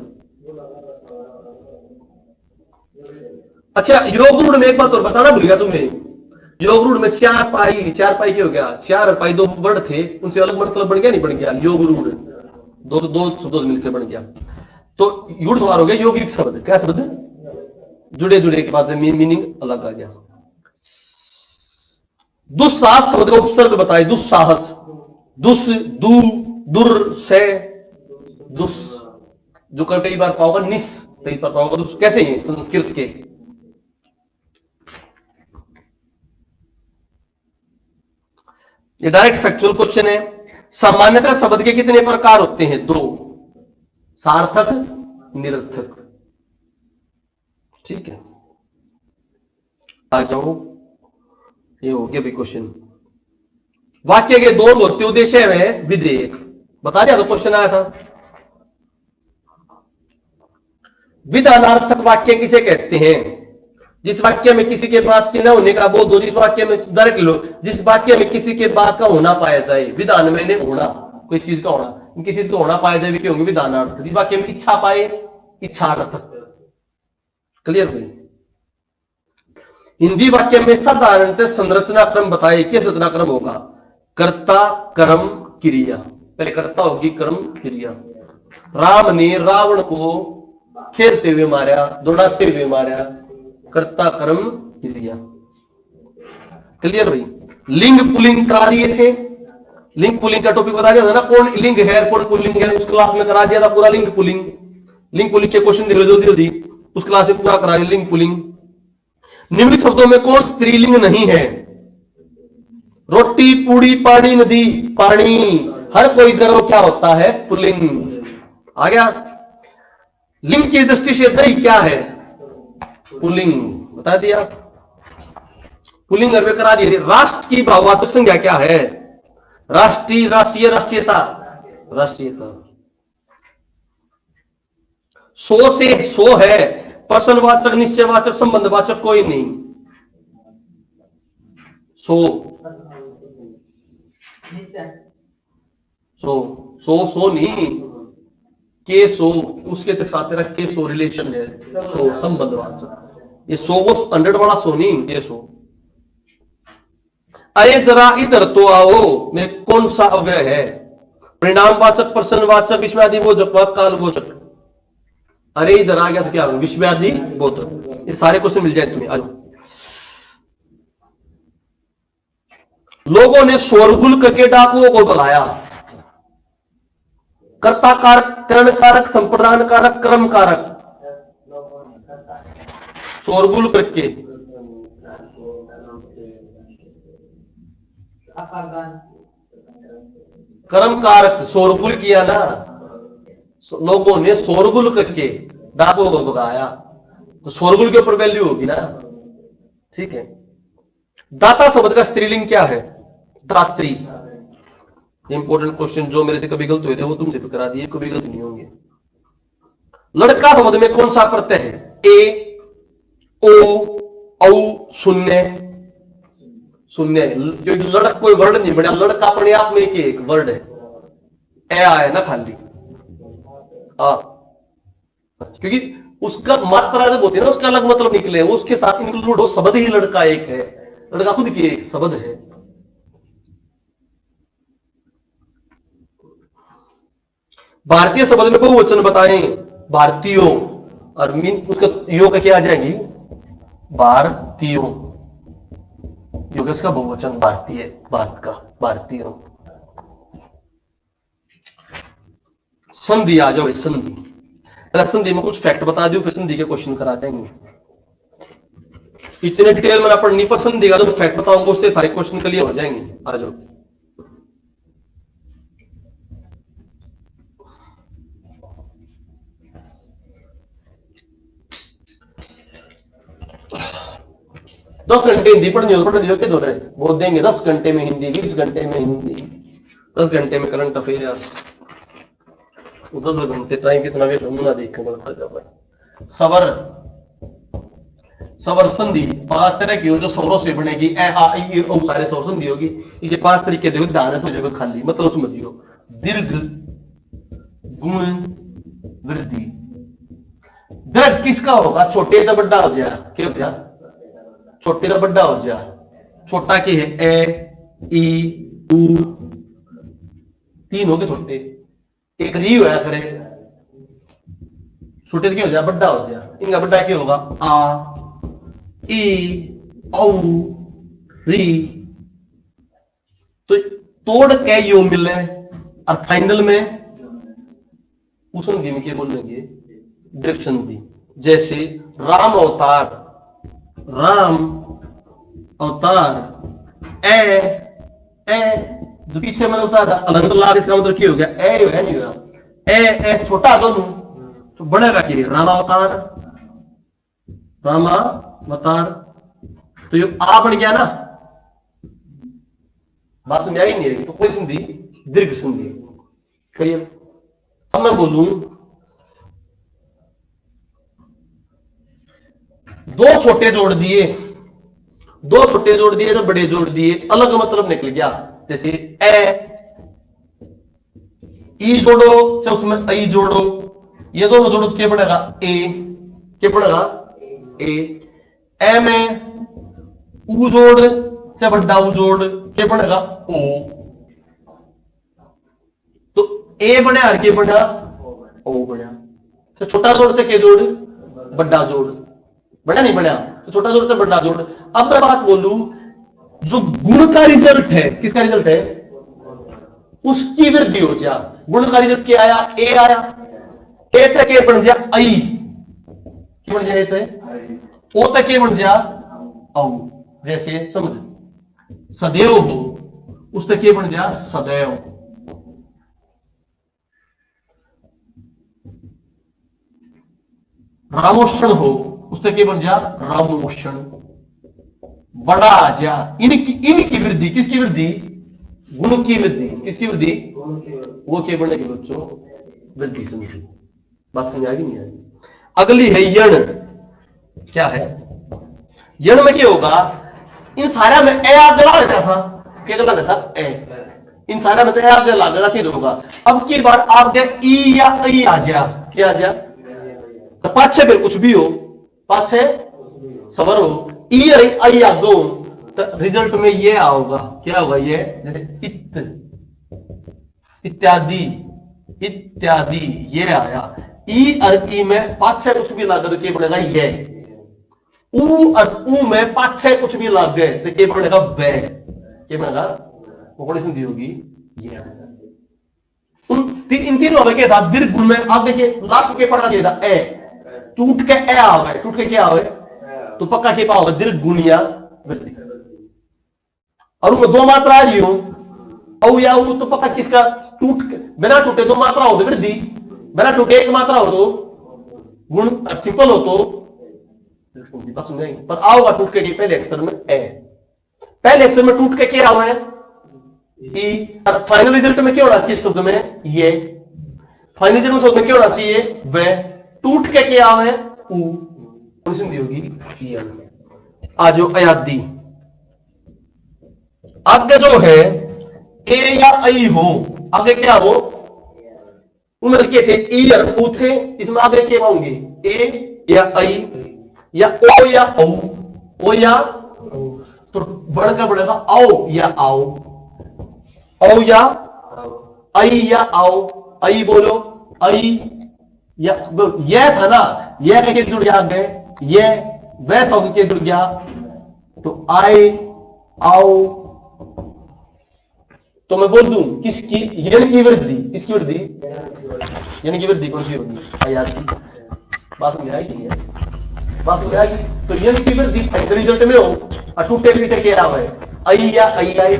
अच्छा, योग रूढ़ में एक बात और बताना भूल गया तुम्हें। योग रूढ़ में 4 पाई क्या हो गया? 4 और पाई 2 वर्ड थे, उनसे अलग मतलब बन गया, नहीं बन गया? योग रूढ़ 2 शब्दों मिलकर बन गया, तो युड़ सवार हो गया यौगिक शब्द। क्या शब्द? जुड़े जुड़े के बाद मीनिंग अलग आ गया। दुस्साहस शब्द का उपसर्ग बताए। दुस्साहस, दुस, दू, दुर, से, दुस, जो कई बार पाओगे निस, कई बार पाओगे दुस। कैसे है संस्कृत के? ये डायरेक्ट फैक्चुअल क्वेश्चन है। सामान्यतः शब्द के कितने प्रकार होते हैं? 2, सार्थक, निरर्थक। ठीक है, आ जाओ, ये हो गया भी क्वेश्चन। वाक्य के 2 होते उद्देश्य में विधेयक बता दिया, तो क्वेश्चन आया था। विधानार्थक वाक्य किसे कहते हैं? जिस वाक्य में किसी के बात के न होने का बोध हो, जिस वाक्य में डायरेक्ट लो, जिस वाक्य में किसी के बात का होना पाया जाए। विधान में नहीं होना, कोई चीज का होना, किसी चीज का होना पाया जाए क्या होंगे? विधानार्थ। जिस वाक्य में इच्छा पाए, इच्छार्थक। क्लियर हुई? हिंदी वाक्य में साधारणतः संरचना क्रम बताए। क्या संरचना क्रम होगा? कर्ता, कर्म, क्रिया। पहले कर्ता होगी, कर्म, क्रिया। राम ने रावण को खेलते हुए मारा, दौड़ाते हुए मारा। कर्ता, कर्म, क्रिया। क्लियर भाई? लिंग पुलिंग करा दिए थे। लिंग पुलिंग का टॉपिक बता दिया था ना, कौन लिंग है कौन पुलिंग है, उस क्लास में करा दिया था पूरा लिंग पुलिंग। लिंग पुलिंग के क्वेश्चन देख लो जल्दी जल्दी, उस क्लास में पूरा करा दिया लिंग पुलिंग। निम्नलिखित शब्दों में कौन स्त्रीलिंग नहीं है? रोटी, पूड़ी, पानी, नदी। पानी। हर कोई द्रव क्या होता है? पुलिंग। आ गया? लिंग की दृष्टि से दही क्या है? पुलिंग। बता दिया। पुलिंग अर्वे करा दिए। राष्ट्र की भाववाचक संज्ञा क्या है? राष्ट्रीय, राष्ट्रीय, राष्ट्रीयता, राष्ट्रीयता। सो से सो है, प्रश्नवाचक, निश्चयवाचक, संबंधवाचक कोई नहीं। सो सो सो सो नहीं, के सो, उसके साथ तेरा के सो रिलेशन है। सो संबंधवाचक। ये सो वो 100 वाला सो नहीं, ये सो। अरे जरा इधर तो आओ में कौन सा अव्यय है? परिणामवाचक, प्रश्नवाचक, विश्वादि बोधक, कालबोधक। अरे इधर आ गया तो क्या होगा? विश्वादि बोधक। ये सारे क्वेश्चन मिल जाए तुम्हें। आज लोगों ने शोरगुल करके डाकुओं को बुलाया। कर्ता कारक, करण कारक, संप्रदान कारक, कर्म कारक। शोरगुल करके, कर्म कारक। शोरगुल किया ना, लोगों ने शोरगुल करके। डाबो को भगाया, तो शोरगुल के ऊपर वैल्यू होगी ना। ठीक है। दाता शब्द का स्त्रीलिंग क्या है? दात्री। इंपॉर्टेंट क्वेश्चन, जो मेरे से कभी गलत हुए थे वो तुमसे भी करा दिए, कभी गलत नहीं होंगे। लड़का शब्द में कौन सा प्रत्यय है? ए, ओ, औ, शून्य। शून्य, क्योंकि लड़क कोई वर्ड नहीं बना, लड़का अपने आप में एक वर्ड है, ए आया ना खाली। क्योंकि उसका मात्रा जब होती है ना, उसका अलग मतलब निकले, वो उसके साथ इंक्लूड हो, शब्द ही लड़का एक है, लड़का खुद की एक शब्द है। भारतीय शब्द में बहुवचन बताएं। भारतीयों, और मीन उसका योग का क्या आ जाएगी? भारतीयों। योग इसका बहुवचन भारतीय, भारत का, भारतीयों। संधि आ जाओ, संधि। संधि में कुछ फैक्ट बता दो, फिर संधि के क्वेश्चन करा देंगे। इतने डिटेल में ना पढ़नी, पर संधि का जो फैक्ट बताऊंगा उससे सारे क्वेश्चन क्लियर हो जाएंगे। आ जाओ। दस घंटे हिंदी पढ़नी हो, पढ़ दियो, किधर है बोल देंगे 10 घंटे में हिंदी, 20 घंटे में हिंदी, 10 घंटे में करंट अफेयर्स, 10 घंटे टाइम कितना वेस्ट होना देखें। सवर, सवर संधि 5 तरह की हो, जो स्वरों से बनेगी। ए, आ, ई, ओ सारे स्वर संधि होगी। ये 5 तरीके देखो, ध्यान से समझो, खाली मतलब समझियो। दीर्घ, गुण, वृद्धि। दीर्घ किसका होगा? छोटे का बड़ा हो जाए, क्या हो जाए? छोटे का बड़ा हो जाए। छोटा की है ए, ई, उ, 3 हो गए छोटे, एक री होया करे, छोटे क्या हो जाए? बड़ा हो जाए। इनका बड़ा क्या होगा? आ, ई, औ, री। तो तोड़ के यो मिले, और फाइनल में उस संधि में क्या बोलेंगे? दीर्घ संधि। जैसे राम अवतार, राम अवतार, ए, जो पीछे मतलब होता था अलग लाभ, इसका मतलब क्या हो गया? ए हो गया, नहीं हुआ? ए छोटा दोनों, तो बड़ेगा क्या? रामावतार, रामावतार। तो ये आ बन गया ना, बात समझ आई नहीं रही? तो कोई संधि दीर्घ संधि। क्लियर? अब मैं बोलूं, 2 छोटे जोड़ दिए, 2 छोटे जोड़ दिए तो बड़े जोड़ दिए, अलग मतलब निकल गया। जैसे ए, ई जोड़ो चाहे उसमें आई जोड़ो, ये दोनों जोड़ो तो क्या पड़ेगा? ए, क्या पड़ेगा? ए में ऊ जोड़ चाहे बड़ा ऊ जोड़, क्या पड़ेगा? ओ। तो ए बने और के बना? ओ बना। तो छोटा जोड़ से के जोड़? बड़ा जोड़। बड़ा नहीं बना, तो छोटा जोड़ से बड़ा जोड़। अब मैं बात बोलूं, जो गुण का रिजल्ट है, किसका रिजल्ट है? उसकी वृद्धि हो जा। गुण का रिजल्ट क्या आया? ए आया। ए तक ए बन जा आई, क्या बन जाए? ओ तक ए बन जा औ। जैसे समझ, सदैव हो, उस तक ए बन जा सदैव। रामोषण हो, उस तक ए बन जा रामोषण। बड़ा आ जा, इनकी वृद्धि, किसकी वृद्धि? गुण की वृद्धि। किसकी वृद्धि? वो क्या बनेगी बच्चों? वृद्धि संधि। बात समझ आ गई नहीं आई? अगली है यण। क्या है? यण में क्या होगा? इन सारा में ए आगे लगा था, क्या लगा था? ए। इन सारा में तो ए आगे लगना चाहिए होगा। अब की बार आप ई या आई आ जा, क्या आ जा? तो पाछे फिर कुछ भी हो, पाछे सवर हो, ई आई आ दो, तो रिजल्ट में ये आओगा। क्या होगा ये? जैसे इत, इत्यादि, इत्यादि, ये आया। ई और ई में पाछे कुछ भी लग तो क्या बनेगा? ये। ऊ और ऊ में पाछे कुछ भी लग गए तो क्या बनेगा? वे। क्या बनेगा? वो कौन संधि होगी? ये। इन तीनों में क्या था? दीर्घ गुण में आप देखिए लास्ट के पढ़ना चाहिए था ए, टूट के ए आ गए, टूट के क्या आ गए? तो पक्का क्या होगा? दीर्घ गुण या वृद्धि। और उनमें 2 मात्रा आ रही हो, औ या ऊ, तो पक्का किसका? टूट के, बिना टूटे 2 मात्रा हो तो वृद्धि, बिना टूटे 1 मात्रा हो तो गुण सिंपल हो तो बस नहीं, पर आओगा टूट के पहले अक्षर में ए, पहले अक्षर में टूट के क्या हुआ है ई, और फाइनल रिजल्ट में क्या होना चाहिए शब्द में ये, फाइनल रिजल्ट में शब्द में क्या होना चाहिए वे, टूट के क्या हुआ है ऊ, हिंदी होगी ये। आज अयादी आगे जो है ए या आई हो, आगे क्या हो उम्र के थे ई और ऊ थे, इसमें आगे क्या होंगे ए या आई या ओ या ओ या तो बढ़कर बढ़ेगा आओ या आओ, औ या आई या आओ, आई बोलो आई या ये था ना, ये के जुड़ गया आगे ये वह तो के जुड़ गया तो आए आओ, तो मैं बोल दूं किसकी यन की वृद्धि, किसकी वृद्धि यन की वृद्धि कौन सी होगी अयादी, बात समझ आएगी है, बात समझ आएगी। तो यन की वृद्धि रिजल्ट में हो और टूटे पीटे क्या है आई या आई आए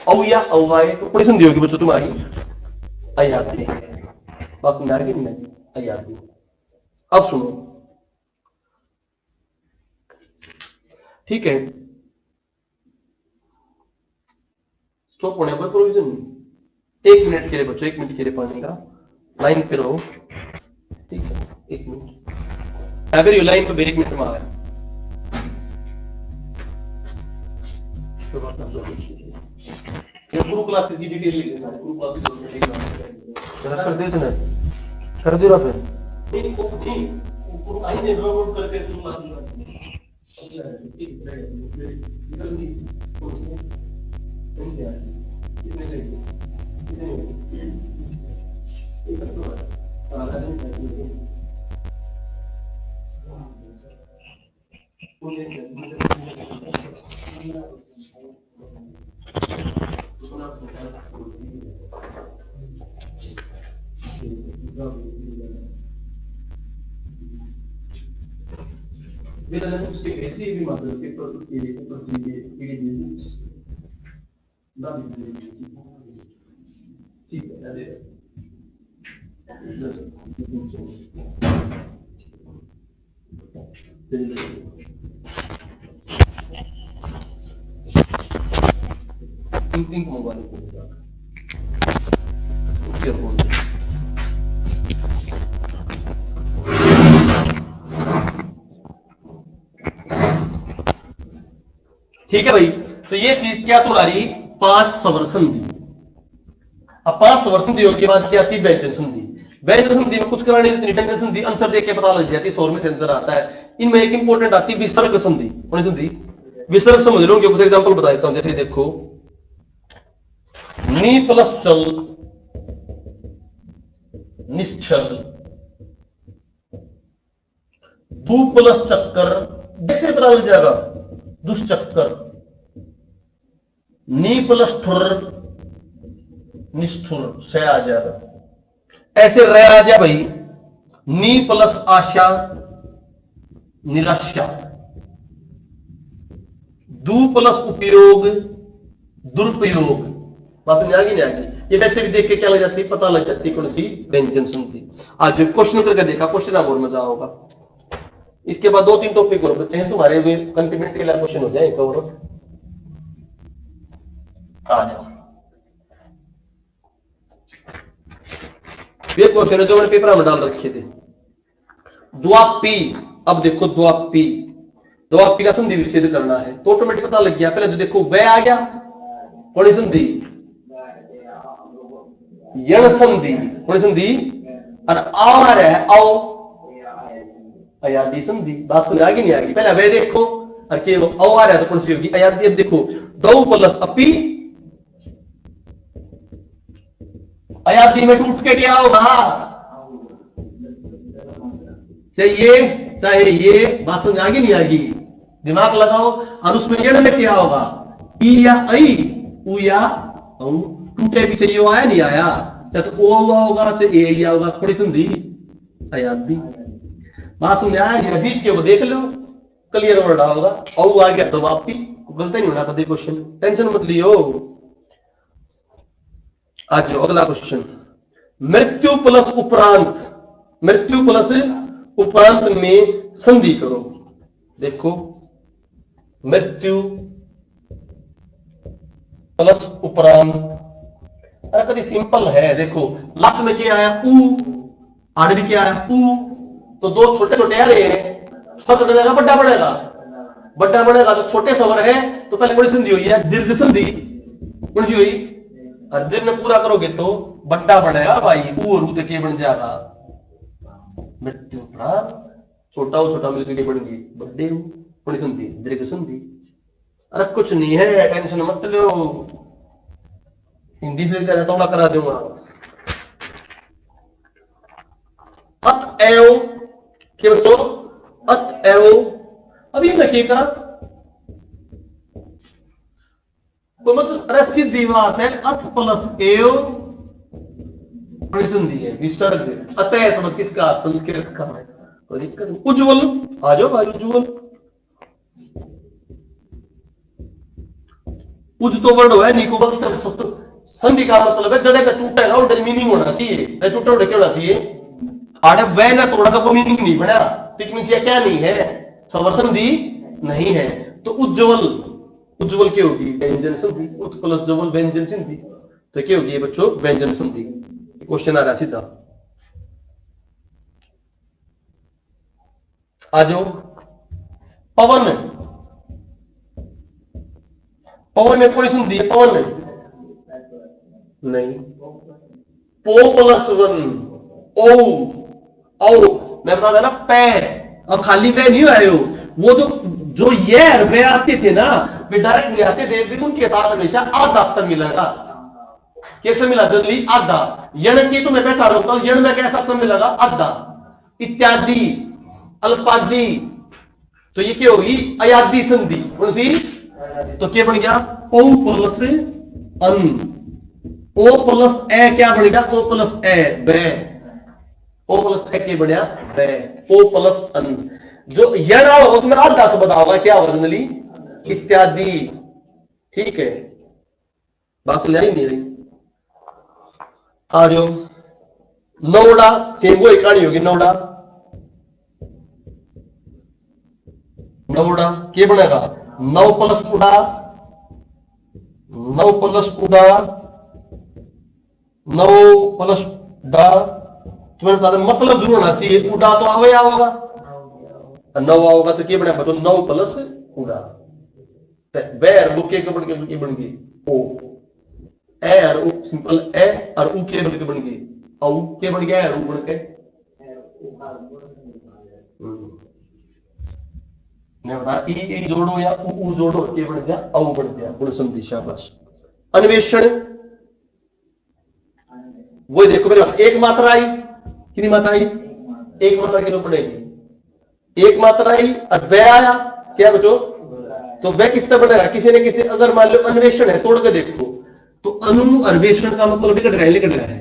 औ या औ आए, तो बड़ी संधि होगी बच्चों तुम्हारी अयादी, बात समझ आएगी नहीं अयादी। अब सुनो ठीक है, स्टॉप होने पर प्रोविजन नहीं, 1 मिनट के लिए बच्चों, 1 मिनट के लिए पानी का लाइन पे रहो, ठीक है 1 मिनट, अगर ये लाइन पे 1 मिनट में आ गया ये पूरी क्लासेस की डिटेल ले लेना, पूरी क्लासेस कर दे ना, कर दे रहा फिर नहीं पूरा आई ने नोट करके पूरी क्लास थिंकिंग मोबाइल को ठीक है भाई, तो ये थी क्या तुम्हारी 5 स्वर संधि। अब 5 स्वर संधियों के बाद क्या आती है व्यंजन संधि। व्यंजन संधि में कुछ कराने इतनी व्यंजन संधि आंसर देख के पता लग जाती है, स्वर में सेंसर आता है। इनमें एक इंपॉर्टेंट आती है विसर्ग संधि। कौन सी संधि? विसर्ग समझ लो, कुछ एग्जांपल बता देता हूं। जैसे देखो नी प्लस चल निश्चल, दू प्लस चक्कर, जैसे पता लग जाएगा दुष्चक्कर, नी प्लस ठुर निष्ठुर, से आ जाएगा। ऐसे रह आ जाए भाई, नी प्लस आशा निराशा, दू प्लस उपयोग दुरुपयोग। बात समझ आ गई नहीं आ गई? ये वैसे भी देख के क्या लग जाती है, पता लग जाती है कौन सी व्यंजन संधि। आज जो क्वेश्चन करके देखा, क्वेश्चन और मजा होगा। इसके बाद 2-3 टॉपिक और बच्चे हैं तुम्हारे, वे कंटिन्यूटी वाला क्वेश्चन हो जाए एक और। आ जाओ, ये क्वेश्चन है जो मैंने पेपर में डाल रखे थे। द्वापी, अब देखो द्वापी, द्वापी का संधि विच्छेद करना है तो ऑटोमेटिक पता लग गया। पहले तो देखो वह आ गया, कौन सी संधि? यण संधि। कौन सी संधि? और आर है आओ, अयादी संधि। बात समझ आ गई नहीं आ गई? पहले वह देखो और के औ आ रहा है तो कौन सी होगी? अयादी। अब देखो दो प्लस अपी, अयादी में टूट के क्या होगा? चाहे ये। बात समझ आ गई नहीं आ गई? दिमाग लगाओ। और उसमें यण में क्या होगा? ई या आई, ऊ या औ। टूटे पीछे यो आया नहीं आया, चाहे तो ओ हुआ होगा चाहे ए लिया होगा। थोड़ी संधि अयादी। बात समझ आया नहीं? बीच के वो देख लो, क्लियर हो रहा होगा। औ आ गया तो आपकी गलती नहीं होना कभी क्वेश्चन, टेंशन मत लियो। आज अगला क्वेश्चन, मृत्यु प्लस उपरांत, मृत्यु प्लस उपरांत में संधि करो। देखो मृत्यु प्लस उपरांत, अरे कभी सिंपल है। देखो लास्ट में क्या आया ऊ, आगे भी क्या आया ऊ, तो दो छोटे छोटे आ रहे हैं, छोटा छोटा बनेगा बड़ा बनेगा, बड़ा बनेगा तो छोटे स्वर है तो पहले कौन सी संधि हुई है, दीर्घ संधि कौन सी हुई, और दीर्घ में पूरा करोगे तो बड़ा बनेगा भाई, ऊ और ऊ के बन जाएगा मृत्यु प्राण, छोटा हो छोटा मिलकर के बन गई बड़े कौन संधि, दीर्घ संधि। अरे कुछ नहीं है, टेंशन मत लो, हिंदी से कहना थोड़ा करा दूंगा। अतएव के बच्चों, अतएव अभी मैं क्या करा तो मतलब अरे सीधी बात है, अत प्लस एव संधि है, विसर्ग। अतः शब्द किसका, संस्कृत का है, कोई दिक्कत नहीं। उज्ज्वल आ जाओ भाई, उज्ज्वल उज तो वर्ड है निको बोलते, संधि का मतलब है जड़े का टूटेगा और मीनिंग होना चाहिए, टूटा उड़ा क्या होना चाहिए, आड़े वह ना थोड़ा सा कोई मीनिंग नहीं बना, ठीक मीन्स क्या नहीं है, स्वर संधि नहीं है। तो उज्ज्वल, उज्ज्वल क्या होगी, व्यंजन संधि, उत्प्लस व्यंजन संधि, तो क्या होगी बच्चों, व्यंजन संधि। क्वेश्चन आ रहा है सीधा, आ जाओ। पवन, पवन में कोई संधि है, पवन नहीं, पो प्लस वन ओ, औ मैं बता ना पै, अब खाली पै नहीं आए हो, वो जो ये वे आते थे ना, वे डायरेक्ट नहीं आते थे, भी उनके साथ हमेशा आधा अक्षर मिलेगा, क्या अक्षर मिला जल्दी, आधा। यण की तो मैं पहचान रहा हूं, यण में कैसा अक्षर मिलेगा, आधा। इत्यादि, अल्पादि, तो ये क्या होगी, अयादि संधि, कौन सी, तो क्या बन गया, ओ प्लस अन, ओ प्लस ए क्या बनेगा, ओ प्लस ए वे, ओ प्लस ए के बढ़िया वे, ओ प्लस अन। जो यण होगा उसमें आधा शब्द होगा, क्या होगा जनरली, इत्यादि, ठीक है, बात समझ आई नहीं रही। आ जाओ नौड़ा, सेम वो एक कहानी होगी, नौड़ा, नौड़ा क्या बनेगा, नौ प्लस उड़ा, नौ प्लस उड़ा, नौ प्लस डा, तुम्हें बता दें मतलब जरूर होना चाहिए, उड़ा तो आवे होगा, नौ आओगा तो क्या बनेगा, तो नौ प्लस उड़ा, बैर बुके के बन गई ओ, ए और उ सिंपल ए और उ के बन के बन गई औ, के बन गया है उ बन के, मैं बता ई जोड़ो या उ जोड़ो, के बन गया औ बन गया, गुण संधि, शाबाश। अन्वेषण, वो देखो मेरे बात, एक मात्रा आई, कितनी मात्रा आई, एक मात्रा कितनी पड़ेगी, एक मात्रा आई और वह आया, क्या बचो, तो वह किस तरह बनेगा, किसी ने किसी, अगर मान लो अन्वेषण है, तोड़ के देखो तो अनु अन्वेषण का मतलब लिख रहा है,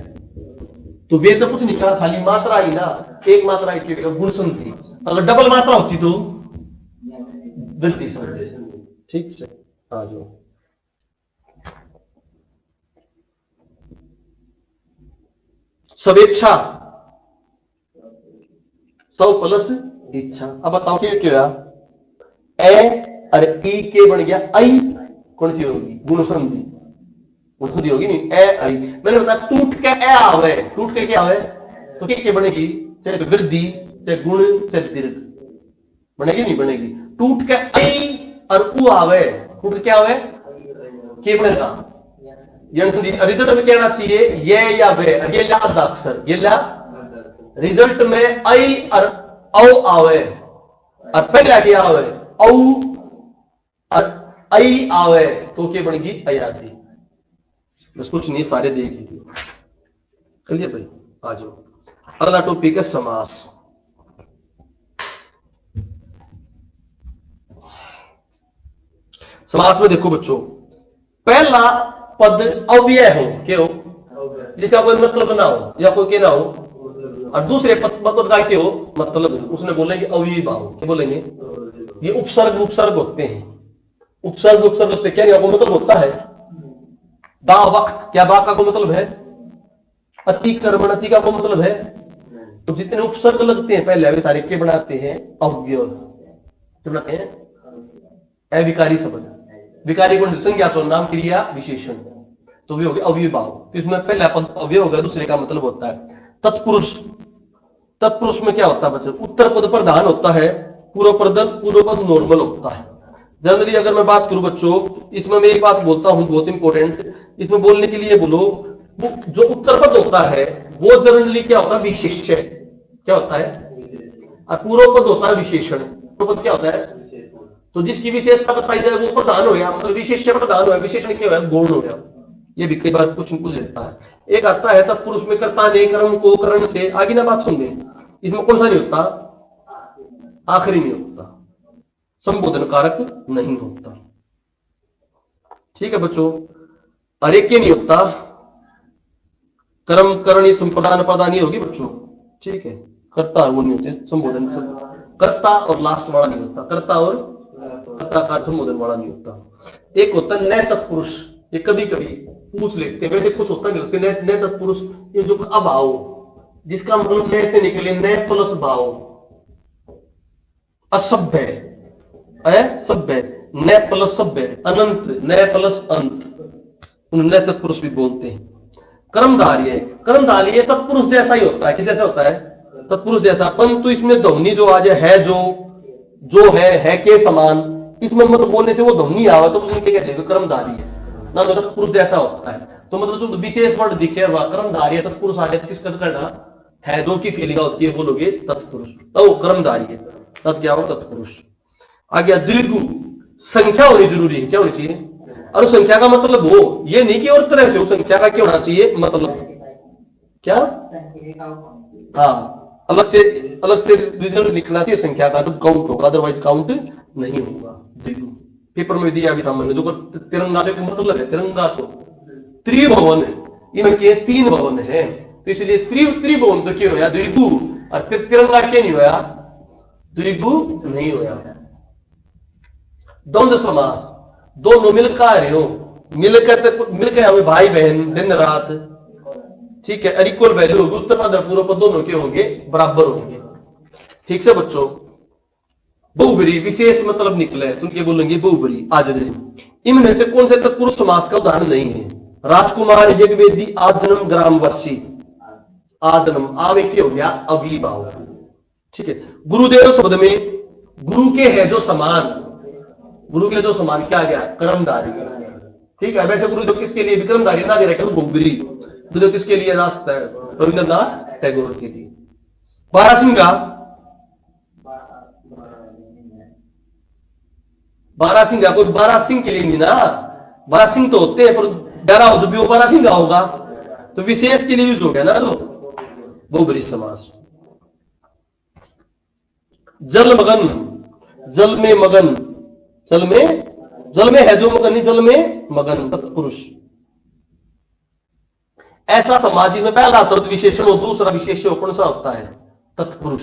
तो वे तो कुछ नहीं कहा, खाली मात्रा आई ना, एक मात्रा आई, गुण संधि। अगर डबल मात्रा होती तो गलती समझे, ठीक से आ जाओ। स्वेच्छा, सौ प्लस इच्छा, अब बताओ क्या क्या, ए और ई के बन गया आई, कौन सी होगी, गुण संधि, गुण संधि होगी नहीं, ए आई। मैंने बताया टूट के ए आवे, टूट के क्या आवे, तो क्या बनेगी, चाहे तो वृद्धि, चाहे गुण, चाहे दीर्घ, बनेगी नहीं बनेगी। टूट के आई और उ आवे, टूट के क्या आवे, क्या बनेगा, रिजल्ट में कहना चाहिए ये या वे, ये ला अक्षर, ये ला रिजल्ट में आई और औ आवे, और पहला क्या आवे, औ और आई आवे, तो क्या बनेगी, अयादि। बस कुछ नहीं, सारे देख लीजिए, चलिए भाई आ जाओ। अगला टॉपिक है समास। समास में देखो बच्चों, पहला पद अव्यय हो, क्या हो, जिसका कोई मतलब ना हो या कोई क्या ना हो, और दूसरे पद का क्या हो, मतलब उसने बोलेंगे अव्ययी भाव, क्या बोलेंगे, ये उपसर्ग उपसर्ग होते हैं, उपसर्ग उपसर्ग होते हैं, क्या नहीं मतलब होता है, बा वक्त, क्या बा का कोई मतलब है, अतिक्रमण, अति का कोई मतलब है, तो जितने उपसर्ग लगते हैं पहले वे सारे के बनाते हैं अव्यय, क्या बनाते हैं? अविकारी शब्द। विकारी गुण संज्ञा सर्वनाम क्रिया विशेषण, तो वे हो गए अव्ययभाव। तो इसमें पहला पद अव्यय हो गया, दूसरे का मतलब होता है तत्पुरुष। तत्पुरुष में क्या होता है बच्चों? उत्तर पद प्रधान होता है, पूर्व पद नॉर्मल होता है। जनरली अगर मैं बात करूं बच्चों, इसमें मैं एक बात बोलता हूं बहुत इंपॉर्टेंट, इसमें बोलने के लिए बोलो, वो जो उत्तर पद होता है वो जनरली क्या होता है? विशेष्य। क्या होता है? और पूर्व पद होता है विशेषण। पूर्व पद क्या होता है? तो जिसकी विशेषता बताई जाए वो प्रधान हो गया, मतलब विशेष्य प्रधान हो गया, विशेषण क्या हो गया? गौण हो गया। ये भी कई बार कुछ देता है। एक आता है तत्पुरुष में कर्ता ने कर्म को करण से, आगे ना बात सुन ले, इसमें कौन सा नहीं होता? आखिरी नहीं होता, संबोधन कारक नहीं होता। ठीक है बच्चों, हर एक के नहीं होता, कर्म करणी संप्रदान प्रदान होगी बच्चों। ठीक है, कर्ता वो नहीं होते, संबोधन कर्ता और लास्ट वाला नहीं होता, कर्ता और कर्ता का संबोधन वाला नहीं होता। एक होता है नए तत्पुरुष, ये कभी कभी पूछ लेते हैं, वैसे कुछ होता है जैसे नए तत्पुरुष, ये जो अभाव, जिसका मतलब नए से निकले, नए प्लस भाव, असभ्य, असभ्य, नए प्लस सभ्य, अनंत, नए प्लस अंत, उन्हें नए तत्पुरुष भी बोलते हैं। कर्मधार्य, कर्मधार्य तत्पुरुष जैसा ही होता है। किस जैसा होता है? तत्पुरुष जैसा, परंतु इसमें ध्वनि जो आज है, जो है के समान, इसमें मतलब बोलने से वो ध्वनि आवा तो उसमें क्या कहते हैं? कर्मधार्य ना, तो तत्पुरुष जैसा होता है। तो मतलब जो विशेष वर्ड दिखे हुआ कर्मधार्य तत्पुरुष आ जाए, किस करना है, जो की फीलिंग होती है बोलोगे तत्पुरुष, तो कर्मधार्य तत् क्या हो? तत्पुरुष। आ गया द्विगु, संख्या होनी जरूरी है। क्या होनी चाहिए? और संख्या का मतलब हो ये नहीं कि और तरह से हो, संख्या का क्या होना चाहिए मतलब? क्या? हाँ, अलग से रिजल्ट निकलना चाहिए संख्या का, तो काउंट होगा, अदरवाइज काउंट नहीं होगा। द्विगु पेपर में दिया भी सामान्य, जो तिरंगा का मतलब है, तिरंगा तो त्रिभुवन, इनके 3 भवन है, तो इसलिए त्रिभुवन तो क्या होया? द्विगु। और तिरंगा क्या नहीं होया? द्विगु नहीं होया। द्वंद्व समास, दोनों मिलकर हो, मिलकर हमें भाई बहन दिन रात। ठीक है, इक्वल वैल्यू होगी, उत्तर पद और पूर्व पद दोनों के होंगे, बराबर होंगे। ठीक से बच्चों, बहुब्री विशेष मतलब निकले, तुम क्या बोलेंगे? बहुब्री। आज इनमें से कौन से तत्पुरुष समास का उदाहरण नहीं है? राजकुमार, यज्ञवेदी, आजन्म, ग्रामवासी। आजन्म आवे क्या हो गया? अविभाव। ठीक है, गुरुदेव शब्द में गुरु के है जो समान, गुरु के जो समान क्या गया? कर्मधारी। ठीक है, वैसे गुरुदेव किसके लिए विक्रमधारी ना दे रखे? बहुब्री। गुरुदेव किसके लिए जा सकता है? रविंद्रनाथ टैगोर के लिए। बारासिंगा, बारासिंगा कोई 12 सिंह के लिए नहीं ना, 12 सिंह तो होते हैं, पर 12 हो जब भी वो 12 सिंह होगा, तो विशेष के लिए यूज हो गया ना, तो बहुब्री समास। जल मगन, जल में मगन, जल में है जो मगन, नहीं जल में मगन, तत्पुरुष। ऐसा समाज जिसमें पहला शब्द विशेषण हो, दूसरा विशेष्य हो, कौन सा होता है? तत्पुरुष।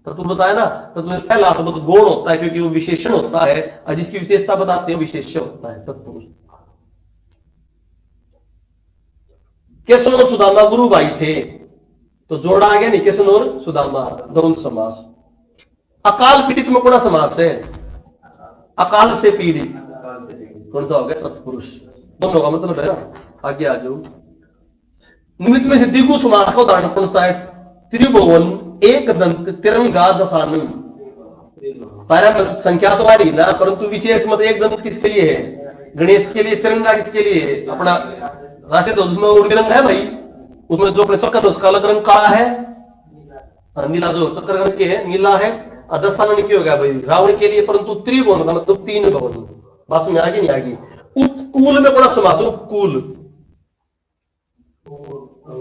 तत्पुरुष बताया ना, तो तुम्हें पहला शब्द गौण होता है क्योंकि वो विशेषण होता है, और जिसकी विशेषता बताते हैं विशेष्य होता है, तत्पुरुष। कृष्ण और सुदामा गुरु भाई थे, तो जोड़ा आ गया नहीं, कृष्ण और सुदामा, द्वंद्व समास। अकाल पीड़ित में कौन समास है? अकाल से पीड़ित, कौन सा हो गया? तत्पुरुष। दोनों का मतलब है ना। आगे आ जाओ, निमित्त में से द्विगु समास का उदाहरण कौन सा है? त्रिभुवन, एक दंत, तिरंगा, दशानन। सारा संख्या तो आ रही ना, परंतु विशेष मत एक दंत किसके लिए है? गणेश के लिए। तिरंगा किसके लिए है? अपना राष्ट्रीय ध्वज में उर्ग रंग है भाई, उसमें जो अपने चक्र उसका अलग रंग काला है, नीला जो चक्र रंग के है नीला है। और दशानन क्या हो गया भाई? रावण के लिए। परंतु त्रिभुवन का मतलब 3 भवन। बात में आगे नहीं आगे। उपकूल में बड़ा समास, उपकूल,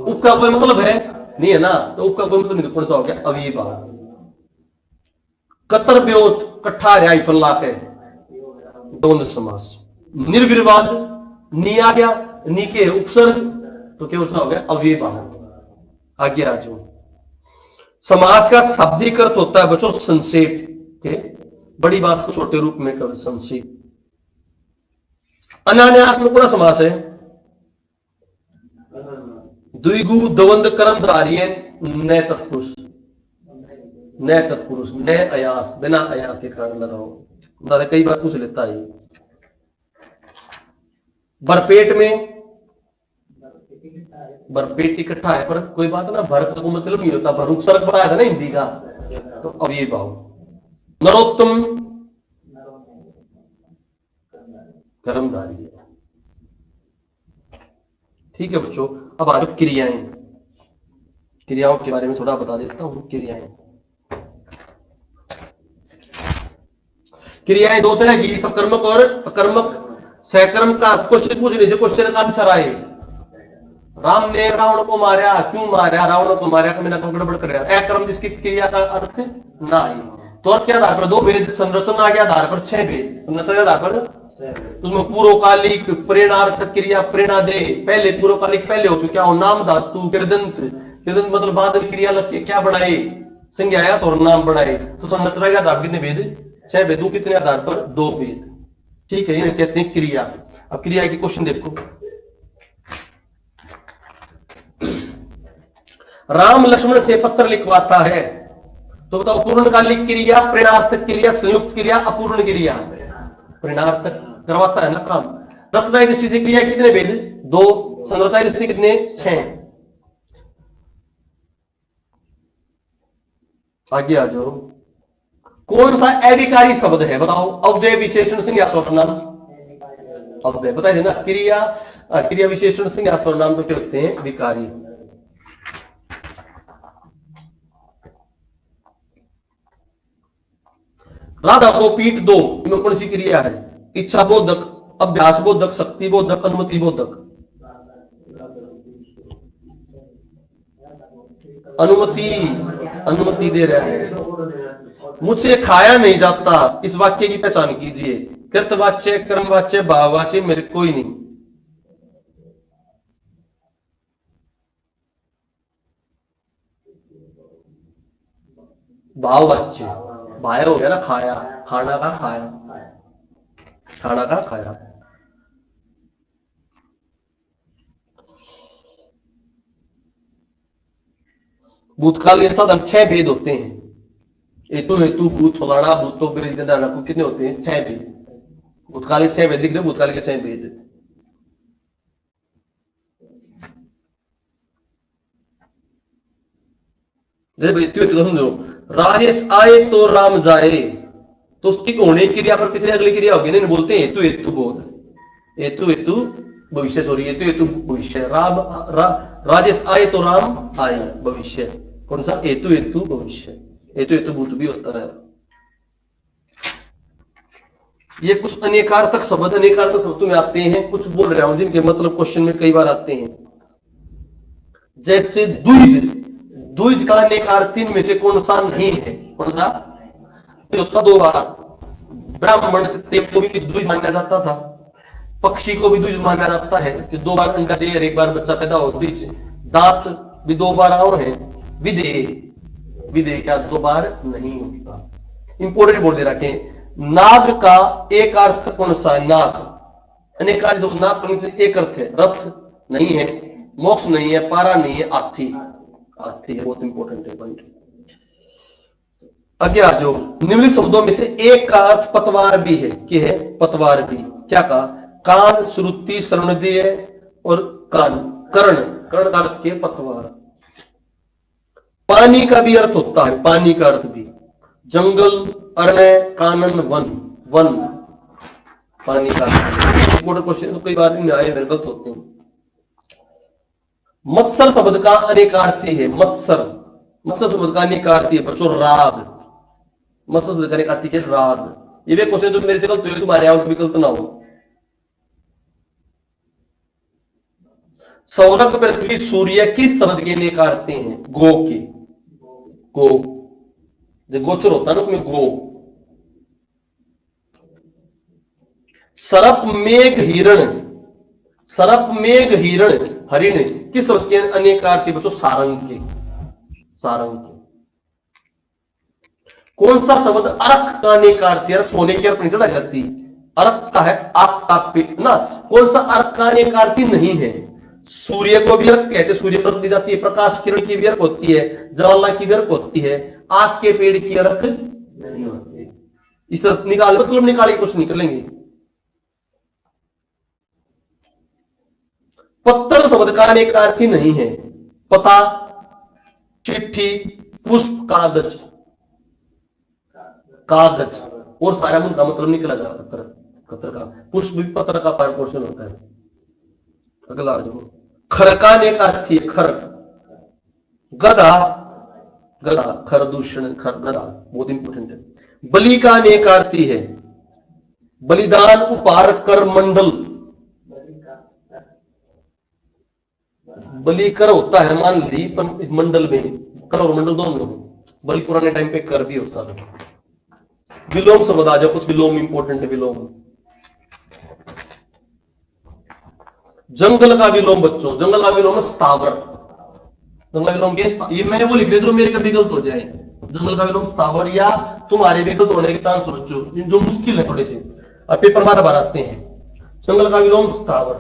उप का कोई मतलब है नहीं है ना, तो उप का कोई मतलब नहीं, कौन सा हो गया? अविभाव। कतर ब्योत, कट्ठा न्याय फल्ला के, द्वंद्व समास। निर्विवाद, नी आ गया, नी के उपसर्ग, तो क्या हो गया? अविभाव। आगे आ जाओ, समास का शाब्दिक अर्थ होता है बच्चों संक्षेप। बड़ी बात को छोटे रूप में कर संक्षेप। अनान्यास में कौन समास है? द्विगु, द्वंद्व, कर्मधार्य, न तत्पुरुष, न तत्पुरुष, न अयास, बिना अयास के कारण लगाओ। दादा कई बार पूछ लेता है। भरपेट में, भरपेट इकट्ठा है, पर कोई बात ना, भर का मतलब नहीं होता, भर उपसर्ग बनाया था ना हिंदी का, तो अब ये भाव। नरोत्तम कर्मधारी है। ठीक है बच्चों, अब आ जाओ क्रियाएं। क्रियाओं के बारे में थोड़ा बता देता हूं। क्रियाएं दो तरह की, सकर्मक और अकर्मक। सकर्म का क्वेश्चन पूछ लीजिए, क्वेश्चन का आंसर आए। राम ने रावण को मारा, क्यों मारा? रावण को मारा, मैंने गड़बड़ कर रहा। अकर्म जिसकी क्रिया का अर्थ ना आई, तो अर्थ के आधार पर दो भेद, संरचना के आधार पर 6 भेद, संरचना के आधार पर उसमें पूर्वकालिक, प्रेरणार्थक क्रिया, प्रेरणा दे, पहले पूर्वकालिक पहले हो चुका हो, नाम धातु, कृदंत, कृदंत मतलब बाद में क्रिया लग के क्या बढ़ाए, संज्ञायास और नाम बढ़ाए। तो संरचना के आधार पर कितने भेद? 6 भेदों, कितने आधार पर? 2 भेद। ठीक है, इन्हें कहते हैं क्रिया। अब क्रिया के क्वेश्चन देखो। राम लक्ष्मण से पत्र लिखवाता है, तो बताओ पूर्णकालिक क्रिया, प्रेरणार्थक क्रिया, संयुक्त क्रिया, अपूर्ण क्रिया? प्रेरणार्थक करवाता है ना काम। रचना दृष्टि से क्रिया कितने भेद? 2। संरचना दृष्टि कितने? 6। आगे आ जाओ। कौन सा अविकारी शब्द है बताओ? अव्यय, विशेषण, संज्ञा, सर्वनाम। अव्यय बताइए ना। क्रिया विशेषण, संज्ञा, सर्वनाम तो क्या होते हैं? विकारी। राधा को पीठ दो, इनमें कौन सी क्रिया है? इच्छा बोधक, अभ्यास बोधक, शक्ति बोधक, अनुमति बोधक? अनुमति दे रहा है। मुझसे खाया नहीं जाता, इस वाक्य की पहचान कीजिए। कृतवाच्य, कर्मवाच्य, भाववाच्य में से कोई नहीं। भाववाच्य, भाया हो गया ना, खाया, खाना का खाया, खाना का खाया। भूतकाल के साथ 6 भेद होते हैं। हेतु, हेतु, भूत, फलाना, भूतो, कितने होते हैं? 6 भेद। भूतकाल के 6 भेद लिख दो, भूतकाल के 6 भेद। समझो, राजेश आए तो राम जाए, तो उसकी होने की क्रिया पर पिछले अगली क्रिया होगी ना, बोलते हैं हेतु हेतु बोध। हेतु हेतु भविष्य, सॉरी, हेतु हेतु भविष्य। राजेश आए तो राम आए, भविष्य। कौन सा? हेतु हेतु भविष्य। हेतु हेतु भूत भी होता है। ये कुछ अनेकार्थक शब्द, अनेकार्थक शब्दों में आते हैं, कुछ बोल रहा हूं जिनके मतलब क्वेश्चन में कई बार आते हैं। जैसे द्विज, द्विज का अनेकार्थी में से कौन सा नहीं है? कौन सा? होता 2 बार। ब्राह्मण से को भी द्विज माना जाता था, पक्षी को भी द्विज माना जाता है कि 2 बार अंडा दे और 1 बार बच्चा पैदा हो, द्विज। दांत भी 2 बार और है। विदेह, विदेह क्या 2 बार नहीं होता? इंपोर्टेंट बोल दे रखे। नाग का एक अर्थ कौन सा? नाग अनेक अर्थ, नाग एक अर्थ है, रथ नहीं है, मोक्ष नहीं है, पारा नहीं है, हाथी, हाथी है। बहुत इंपॉर्टेंट है पॉइंट। आगे आ जाओ। निम्नलिखित शब्दों में से एक का अर्थ पतवार भी है, कि है पतवार भी। क्या कहा? कान, श्रुति, श्रवणदेय और कान, कर्ण, कर्ण का अर्थ के पतवार। पानी का भी अर्थ होता है, पानी का अर्थ भी। जंगल, अरण्य, कानन, वन, वन पानी का क्वेश्चन कई बार आए गलत होते हैं। मत्सर शब्द का अनेकार्थी है, मत्सर, मत्सर शब्द का अनेकार्थी है बच्चों, राग। मत्सर शब्द का अनेकार्थी है राग। ये भी क्वेश्चन जो मेरे से गलत हुए, तुम्हारे यहाँ भी गलत ना हो। सौरभ, पृथ्वी, सूर्य किस शब्द के अनेकार्थी हैं? गो के, गो, जो गोचर होता है ना उसमें गो। सरप, मेघ, हिरण, सरप, मेघ, हिरण, हरिण किस शब्द के अनेकार्थी बच्चों? सारंग के, सारंग के। कौन सा शब्द अर्क का अनेकार्थी? अर्क सोने की अर्क नहीं चढ़ाई जाती, अर्क का है आफ्ताप ना। कौन सा अर्क का अनेकार्थी नहीं है? सूर्य को भी अर्क कहते, सूर्य पर दी जाती है, प्रकाश किरण की भी अर्क होती है, ज्वाला की भी अर्क होती है, आग के पेड़ की अर्क नहीं होती। इस तरह निकाल, मतलब निकाल के कुछ निकलेंगे। पत्थर शब्द का अनेक अर्थ ही नहीं है। पता, चिट्ठी, पुष्प, कागज, कागज और सारा उनका मतलब निकला जा पत्र, पत्र का। पुष्प भी पत्र का पोर्शन होता है। अगला जो खरका ने का अर्थ है खर, गधा, गधा खरदूषण, खर गधा बहुत इंपोर्टेंट है। बलि का अनेक अर्थ है बलिदान, उपहार, कर, मंडल। बलि कर होता है मान ली, पर मंडल में कर और मंडल दोनों। बलि पुराने टाइम पे कर भी होता था। विलोम शब्द आ जाओ, कुछ विलोम इंपोर्टेंट है। विलोम, जंगल का विलोम बच्चों, जंगल का विलोम स्थावर। जंगल का विलोम ये मैंने वो लिख दिया जो मेरे कभी गलत हो जाए। जंगल का विलोम स्थावर, या तुम्हारे भी गलत होने के चांस बच्चों, जो मुश्किल है थोड़े से, और पेपर बार बार आते हैं। जंगल का विलोम स्थावर।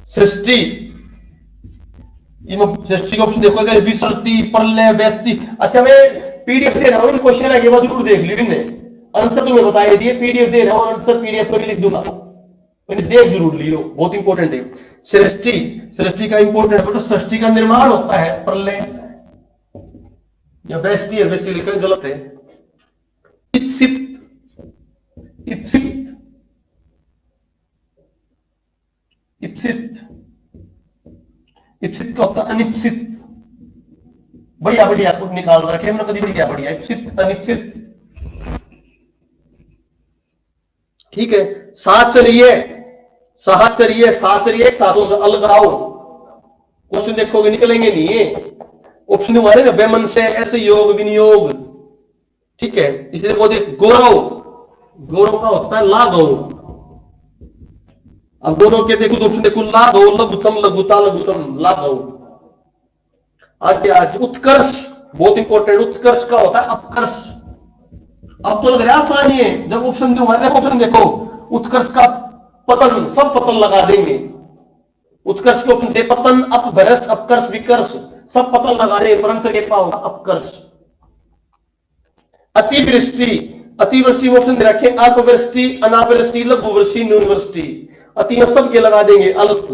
सृष्टि, सृष्टि का ऑप्शन देखो, विसर्ती, प्रलय, व्यस्ति। अच्छा मैं पीडीएफ दे रहा हूँ, क्वेश्चन आगे बाद जरूर देख ली मैंने, आंसर तुम्हें बताया दिए, पीडीएफ दे रहा हूँ और आंसर पीडीएफ पर भी लिख दूंगा, मैंने देख जरूर लियो, बहुत इंपॉर्टेंट है। सृष्टि, सृष्टि का इंपॉर्टेंट है, सृष्टि का निर्माण होता है, प्रलय या व्यष्टि है, व्यष्टि लिखना गलत है। इत्सित, इत्सित, इप्सित, इप्सित का होता है अनिप्सित। बढ़िया बढ़िया कुछ निकाल रखे हमने कभी, बढ़िया बढ़िया। इप्सित, अनिप्सित, ठीक है। साचर्य, साहचर्य, साचर्य साधु अलगाव। क्वेश्चन देखोगे निकलेंगे नहीं ये, ऑप्शन हमारे ना वैमन से, ऐसे योग, विनियोग, ठीक है। इसलिए देखो गौरव, गौरव का होता है लाघव। अब दोनों के देखो ऑप्शन देखो, लाघव, लघुतम, लघुता, लघुतम, लाघव। आगे आज उत्कर्ष, बहुत इंपॉर्टेंट। उत्कर्ष का होता है अपकर्ष। अब तो लग रहा है आसानी है, जब ऑप्शन दूंगा देखो, ऑप्शन देखो, उत्कर्ष का पतन, सब पतन लगा देंगे। उत्कर्ष के ऑप्शन दे, पतन, अपभ्रष्ट, अपकर्ष, विकर्ष, सब पतन लगा देंगे, पर आंसर क्या होगा? अपकर्ष। अतिवृष्टि, अतिवृष्टि में ऑप्शन दे रखे, अल्पवृष्टि, अनावृष्टि, लघुवृष्टि, न्यूनवृष्टि। अति में सब के लगा देंगे, अल्प।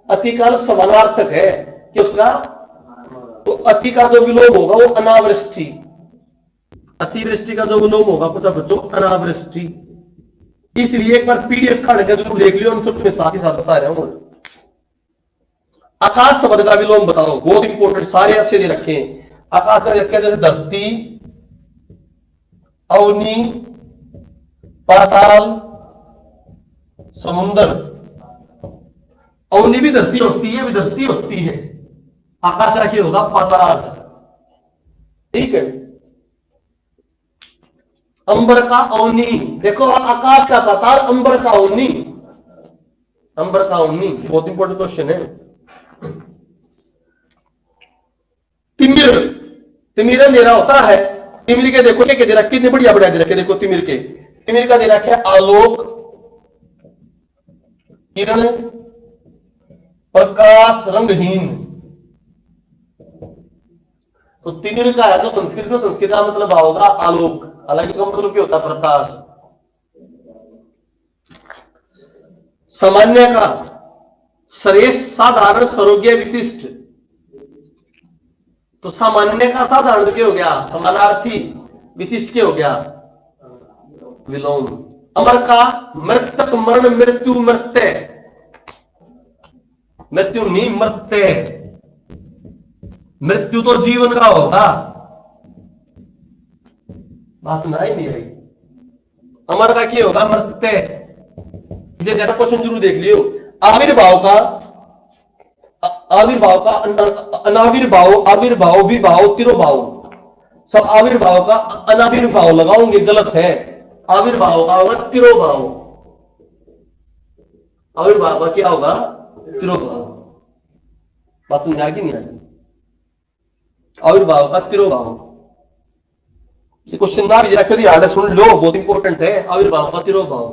अति का अल्प समानार्थक है कि उसका, तो अति का जो विलोम होगा वो अनावृष्टि, अतिवृष्टि का जो विलोम होगा कुछ बच्चों अनावृष्टि। इसलिए एक बार पीडीएफ खा के जरूर देख लियो, उन मैं साथ ही साथ बता रहा हूं। आकाश शब्द का विलोम बताओ, बहुत इंपॉर्टेंट, सारे अच्छे दे रखे हैं। आकाश का रखे जैसे धरती, अवनी, पाताल, समुद्र। अवनी भी धरती होती है, भी धरती होती है। आकाश का क्या होगा? पाताल, ठीक है। अंबर का अवनी, देखो आकाश का पाताल, अंबर का अवनी, अंबर का अवनी, बहुत इंपॉर्टेंट क्वेश्चन है। तिमिर, तिमिर अंधेरा होता है। तिमिर के देखो क्या दे रखा, कितने बढ़िया बढ़िया दे रखे, देखो तिमिर के, तिमिर का दे रखा है आलोक, किरण, प्रकाश, रंगहीन। तो तिमिर का है तो संस्कृत में, संस्कृत का मतलब होगा आलोक, हालांकि इसका मतलब क्या होता है? प्रकाश। सामान्य का श्रेष्ठ, साधारण, सर्वज्ञ, विशिष्ट। तो सामान्य का साधारण क्या हो गया? समानार्थी। विशिष्ट क्या हो गया? विलोम। अमर का मृतक, मरण, मृत्यु, मृत्य, मृत्यु नहीं मृत्य, मृत्यु तो जीवन का होगा। बात सुनाई नहीं रही। अमर का क्या होगा? मृत्य। इसलिए ज्यादा क्वेश्चन जरूर देख लियो। आविर्भाव का, आविर्भाव का अनाविर्भाव, आविर्भाव, विभाव, तिरोभाव, सब आविर्भाव का अनाविर्भाव लगाओगे, गलत है। आविर्भाव का होगा तिरोभाव, आविर्भाव का क्या होगा? तिरोभाव। बात समझ आ गई नहीं आ गई? आविर्भाव का तिरोभाव, ये क्वेश्चन ना भी रखो, याद है, सुन लो, बहुत इंपॉर्टेंट है। आविर्भाव का तिरोभाव।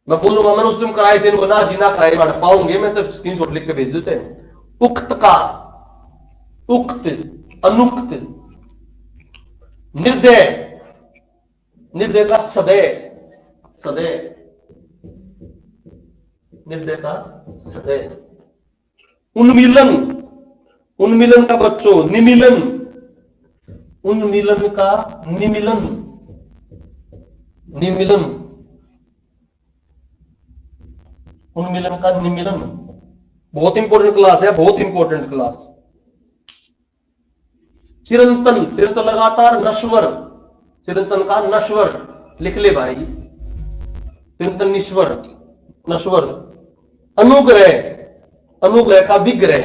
मैं बोलूंगा मैंने उस दिन कराए थे, इनको ना जी ना कराए बाढ़ पाऊंगे मैं तो स्क्रीनशॉट लिख के भेज देते हैं। उक्त का, उक्त, अनुक्त, निर्दय, निर्दय का सदय, सदय, निर्दय का सदय। उन्मीलन, उन्मीलन का बच्चों निमीलन, उन्मीलन का निमीलन, निमीलन, उन्मीलन का निमीलन। बहुत इंपॉर्टेंट क्लास है, बहुत इंपॉर्टेंट क्लास। चिरंतन, चिरंतन लगातार नश्वर, चिरंतन का नश्वर लिख ले भाई, चिरंतन निश्वर, नश्वर। अनुग्रह, अनुग्रह का विग्रह,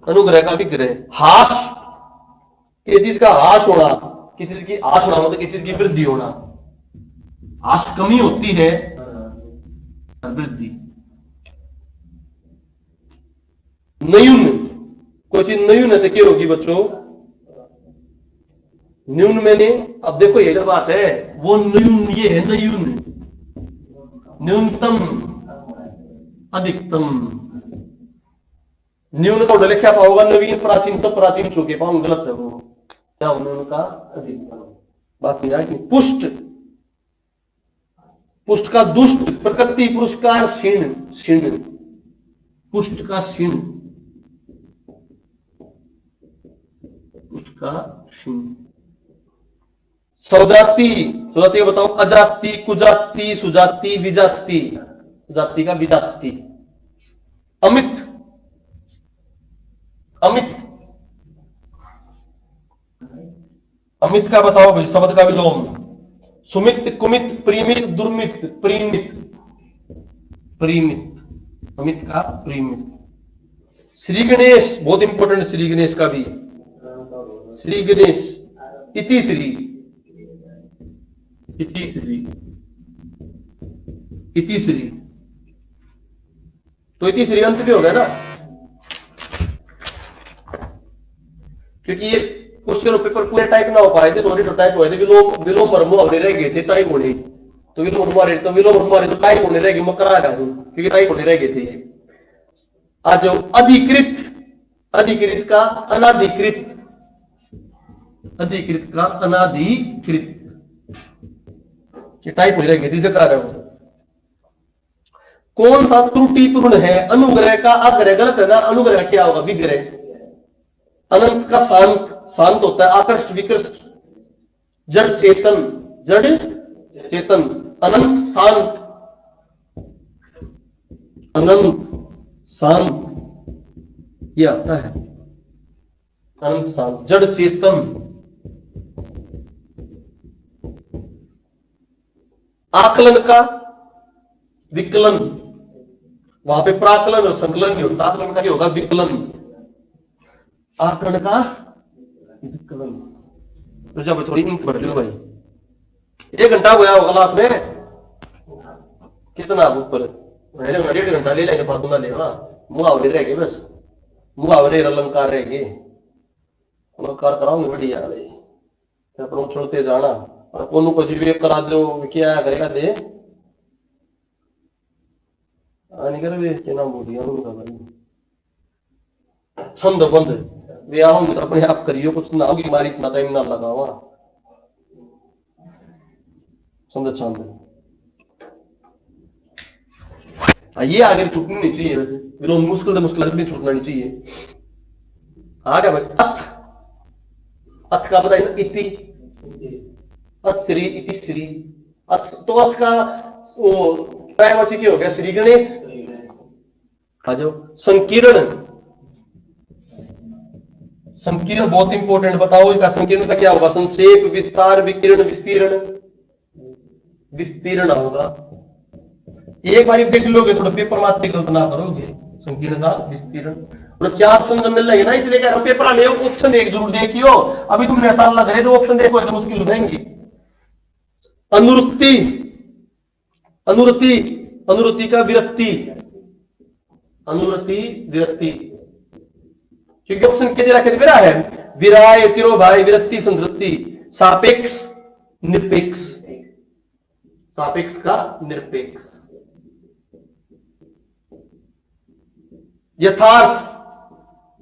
अनुग्रह का विग्रह। हास, किसी चीज का हास होना, किसी चीज की आस होना मतलब किसी चीज की वृद्धि होना। आस कमी होती है, वृद्धि। नयून, कोई चीज नयून है तो क्या होगी बच्चों? न्यून मैंने, अब देखो ये जो बात है वो न्यून, ये है नयून, न्यूनतम, अधिकतम। न्यून का उल्टा क्या पाओगा? नवीन, प्राचीन, सब प्राचीन चुके पाऊं, गलत है वो। क्या न्यून का अधिकतम, बात समझ आई? पुष्ट, पुष्ट का दुष्ट, प्रकृति पुरस्कार क्षीण, क्षीण, पुष्ट का क्षीण, पुष्ट का क्षीण। सौजाति, सौजाति बताओ, अजाति, कुजाति, सुजाति, विजाति, जाति का विजाति। अमित, अमित, अमित का बताओ भाई, शब्द का विलोम। सुमित, कुमित, प्रीमित, दुर्मित, प्रीमित, प्रीमित, अमित का प्रीमित। श्री गणेश, बहुत इंपॉर्टेंट, श्री गणेश का भी, श्री गणेश, इति श्री, इति श्री, इति श्री, तो इति श्री अंत भी हो गया ना, क्योंकि ये क्वेश्चन पेपर पूरे टाइप ना हो पाए थे, सॉरी, तो टाइप हुए थे, विलोम, विलोम और मुहावरे रह गए थे, टाइप होने, तो विलोम मुहावरे, तो विलोम मुहावरे तो टाइप होने रह गए, मैं करा रहा हूं क्योंकि टाइप होने रह गए थे। आ जाओ अधिकृत, अधिकृत का अनाधिकृत, अधिकृत का अनाधिकृत, टाइप हो रह गई थी, करा रहा हूं। कौन सा त्रुटिपूर्ण है? अनुग्रह का आग्रह, गलत है ना, अनुग्रह क्या होगा? विग्रह। अनंत का शांत, शांत होता है, आकृष्ट, विकृष्ट, जड़ चेतन, जड़ चेतन, अनंत शांत, अनंत शांत, ये आता है अनंत शांत, जड़ चेतन। आकलन का विकलन, वहां पे प्राकलन और संकलन नहीं होता, आकलन का ही होगा विकलन, आकलन का विकलन। तो जब थोड़ी इंक भर लो भाई, 1 घंटा हुआ होगा क्लास में, कितना ऊपर 1.5 घंटा ले लेंगे, फातूना लेगा, मुहावरे रह गए बस, मुहावरे अलंकार रह गए, अलंकार कराऊंगे बढ़िया भाई, अपन छोड़ते जाना, और कोनो को विवेक करा दो, क्या करेगा दे नहीं करे वे क्या नाम बोलिए उनका भाई, छंद बंद वे आओगे तो अपने आप करियो, कुछ ना होगी, हमारी इतना टाइम ना लगा हुआ, छंद छंद। ये आगे छूटनी नहीं चाहिए, वैसे विलोम मुश्किल से मुश्किल नहीं छूटना नहीं चाहिए। आ गया भाई अथ, अथ का बताइए इति, अथ श्री, इति श्री, अथ, तो अथ का वो पर्यायवाची क्या हो गया? श्री गणेश। आ जाओ संकीर्ण, संकीर्ण बहुत इंपॉर्टेंट, बताओ इसका संकीर्ण का क्या होगा? संक्षेप, विस्तार, विकीर्ण, विस्तीर्ण, विस्तीर्ण होगा। एक बार देख लोगे थोड़ा पेपर मात्र कल्पना करोगे, संकीर्ण का विस्तीर्ण, और 4 ऑप्शन मिल रहे ना, इसलिए कह रहा हूं पेपर में ऑप्शन एक जरूर देखियो, अभी तुमने ऐसा लग रहे तो ऑप्शन देखो तो मुश्किल हो जाएंगी। अनुवृत्ति, अनुवृत्ति, अनुवृत्ति का विरक्ति, अनुवृत्ति विरक्ति, क्योंकि ऑप्शन के रखे थे मेरा है विराय, तिरोभाई, विरक्ति, संतृप्ति, सापेक्ष, निरपेक्ष, सापेक्ष का निरपेक्ष। यथार्थ,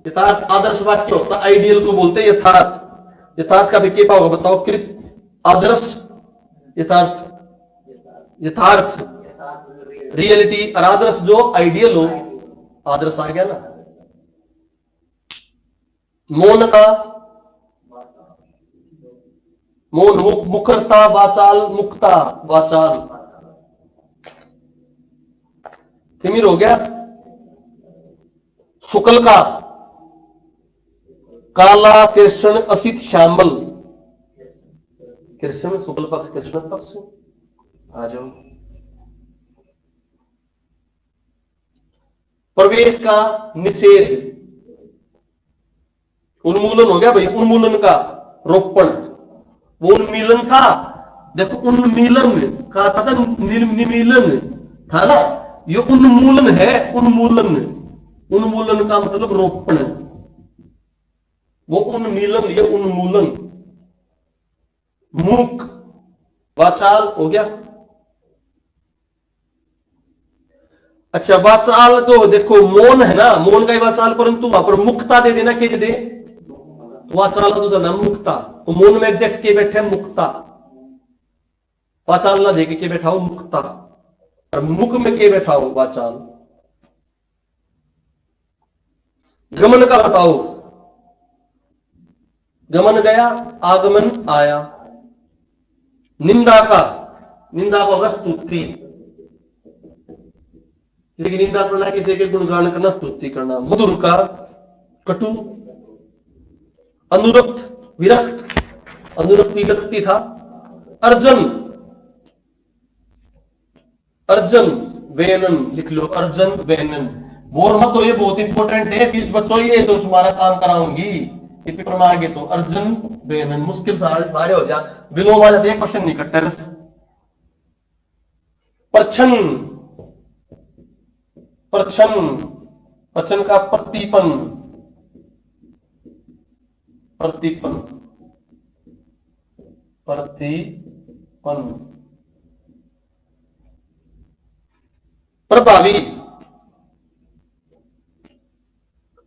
यथार्थ आदर्श वाक्य होता, आइडियल को बोलते हैं यथार्थ। यथार्थ का भी क्या होगा बताओ? कृत, आदर्श, यथार्थ, यथार्थ रियलिटी, और आदर्श जो आइडियल हो, आदर्श आ गया ना। मौन का मौन, मुखरता, वाचाल, मुक्ता, वाचाल, तिमिर हो गया। शुक्ल का काला, कृष्ण, असित, श्यामल, कृष्ण, शुक्ल पक्ष, कृष्ण पक्ष, आ जाओ। प्रवेश का निषेध, उन्मूलन हो गया भाई, उन्मूलन का रोपण, वो उन्मीलन था, देखो उन्मीलन कहा था, निमीलन था ना, ये उन्मूलन है, उन्मूलन, उन्मूलन का मतलब रोपण, वो उन्मीलन, ये उन्मूलन। मूक, वाचाल हो गया। अच्छा, वाचाल तो देखो मौन है ना, मौन का ही वाचाल, परंतु वहां पर मुक्ता दे देना, के दे तो वाचाल का दूसरा नाम मुक्ता। तो मौन में एग्जैक्ट के बैठे मुक्ता, वाचाल ना दे के बैठा हो मुक्ता, और मुख में के बैठा हो वाचाल। गमन का बताओ, गमन गया, आगमन आया। निंदा का, निंदा को होगा स्तुति, किसी की निंदा करना, किसी के गुणगान करना, स्तुति करना। मधुर का कटु, अनुरक्त, विरक्त, अनुरक्त विरक्ति था। अर्जन, अर्जन वेनन लिख लो, अर्जन वेनन। बोर मत हो, ये बहुत इंपॉर्टेंट है चीज बच्चों, ये तो तुम्हारा काम कराऊंगी ये पेपर में आगे। तो अर्जन वेनन, मुश्किल सारे हो जा, विलोम आ जाते हैं, क्वेश्चन नहीं कटते बस। परछन, परछन, परछन का प्रतिपन, प्रतिपन, प्रतिपन। प्रभावी,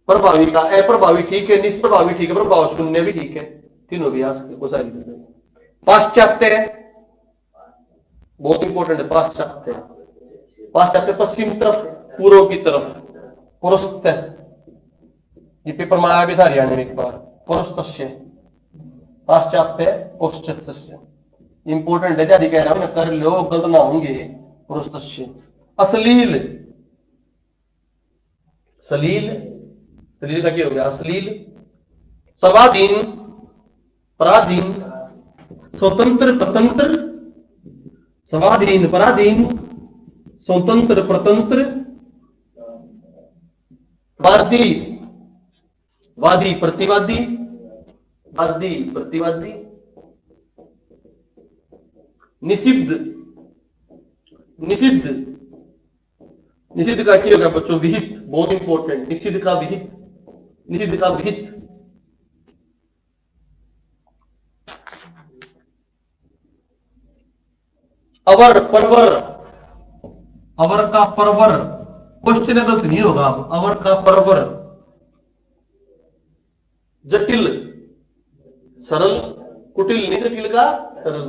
प्रभावी का अप्रभावी ठीक है, निष्प्रभावी ठीक है, प्रभाव शून्य भी ठीक है, तीनों भी सारी। पाश्चात्य बहुत इंपॉर्टेंट है, पाश्चात्य, पाश्चात्य पश्चिम तरफ, पूर्व की तरफ, पुरस्त, ये पेपर में आया भी था हरियाणा में एक बार, पुरस्तस्य, पाश्चात्य पश्चात्य, इंपॉर्टेंट है, जारी कह रहा हूं, कर लो गलत ना होंगे। पुरस्तस्य। अश्लील, सलील, सलील का क्या हो गया? अश्लील। स्वाधीन, पराधीन, स्वतंत्र, प्रतंत्र, स्वाधीन, पराधीन, स्वतंत्र, प्रतंत्र, वादी, वादी, प्रतिवादी, वादी, प्रतिवादी। निषिद्ध, निषिद्ध, निषिद्ध का क्या हो गया बच्चों? विहित, बहुत इंपॉर्टेंट, निषिद्ध का विहित, निषिद्ध का विहित। अवर, परवर, अवर का परवर, क्वेश्चनेबल नहीं होगा, अवर का परवर। जटिल, सरल, कुटिल नहीं, जटिल का सरल।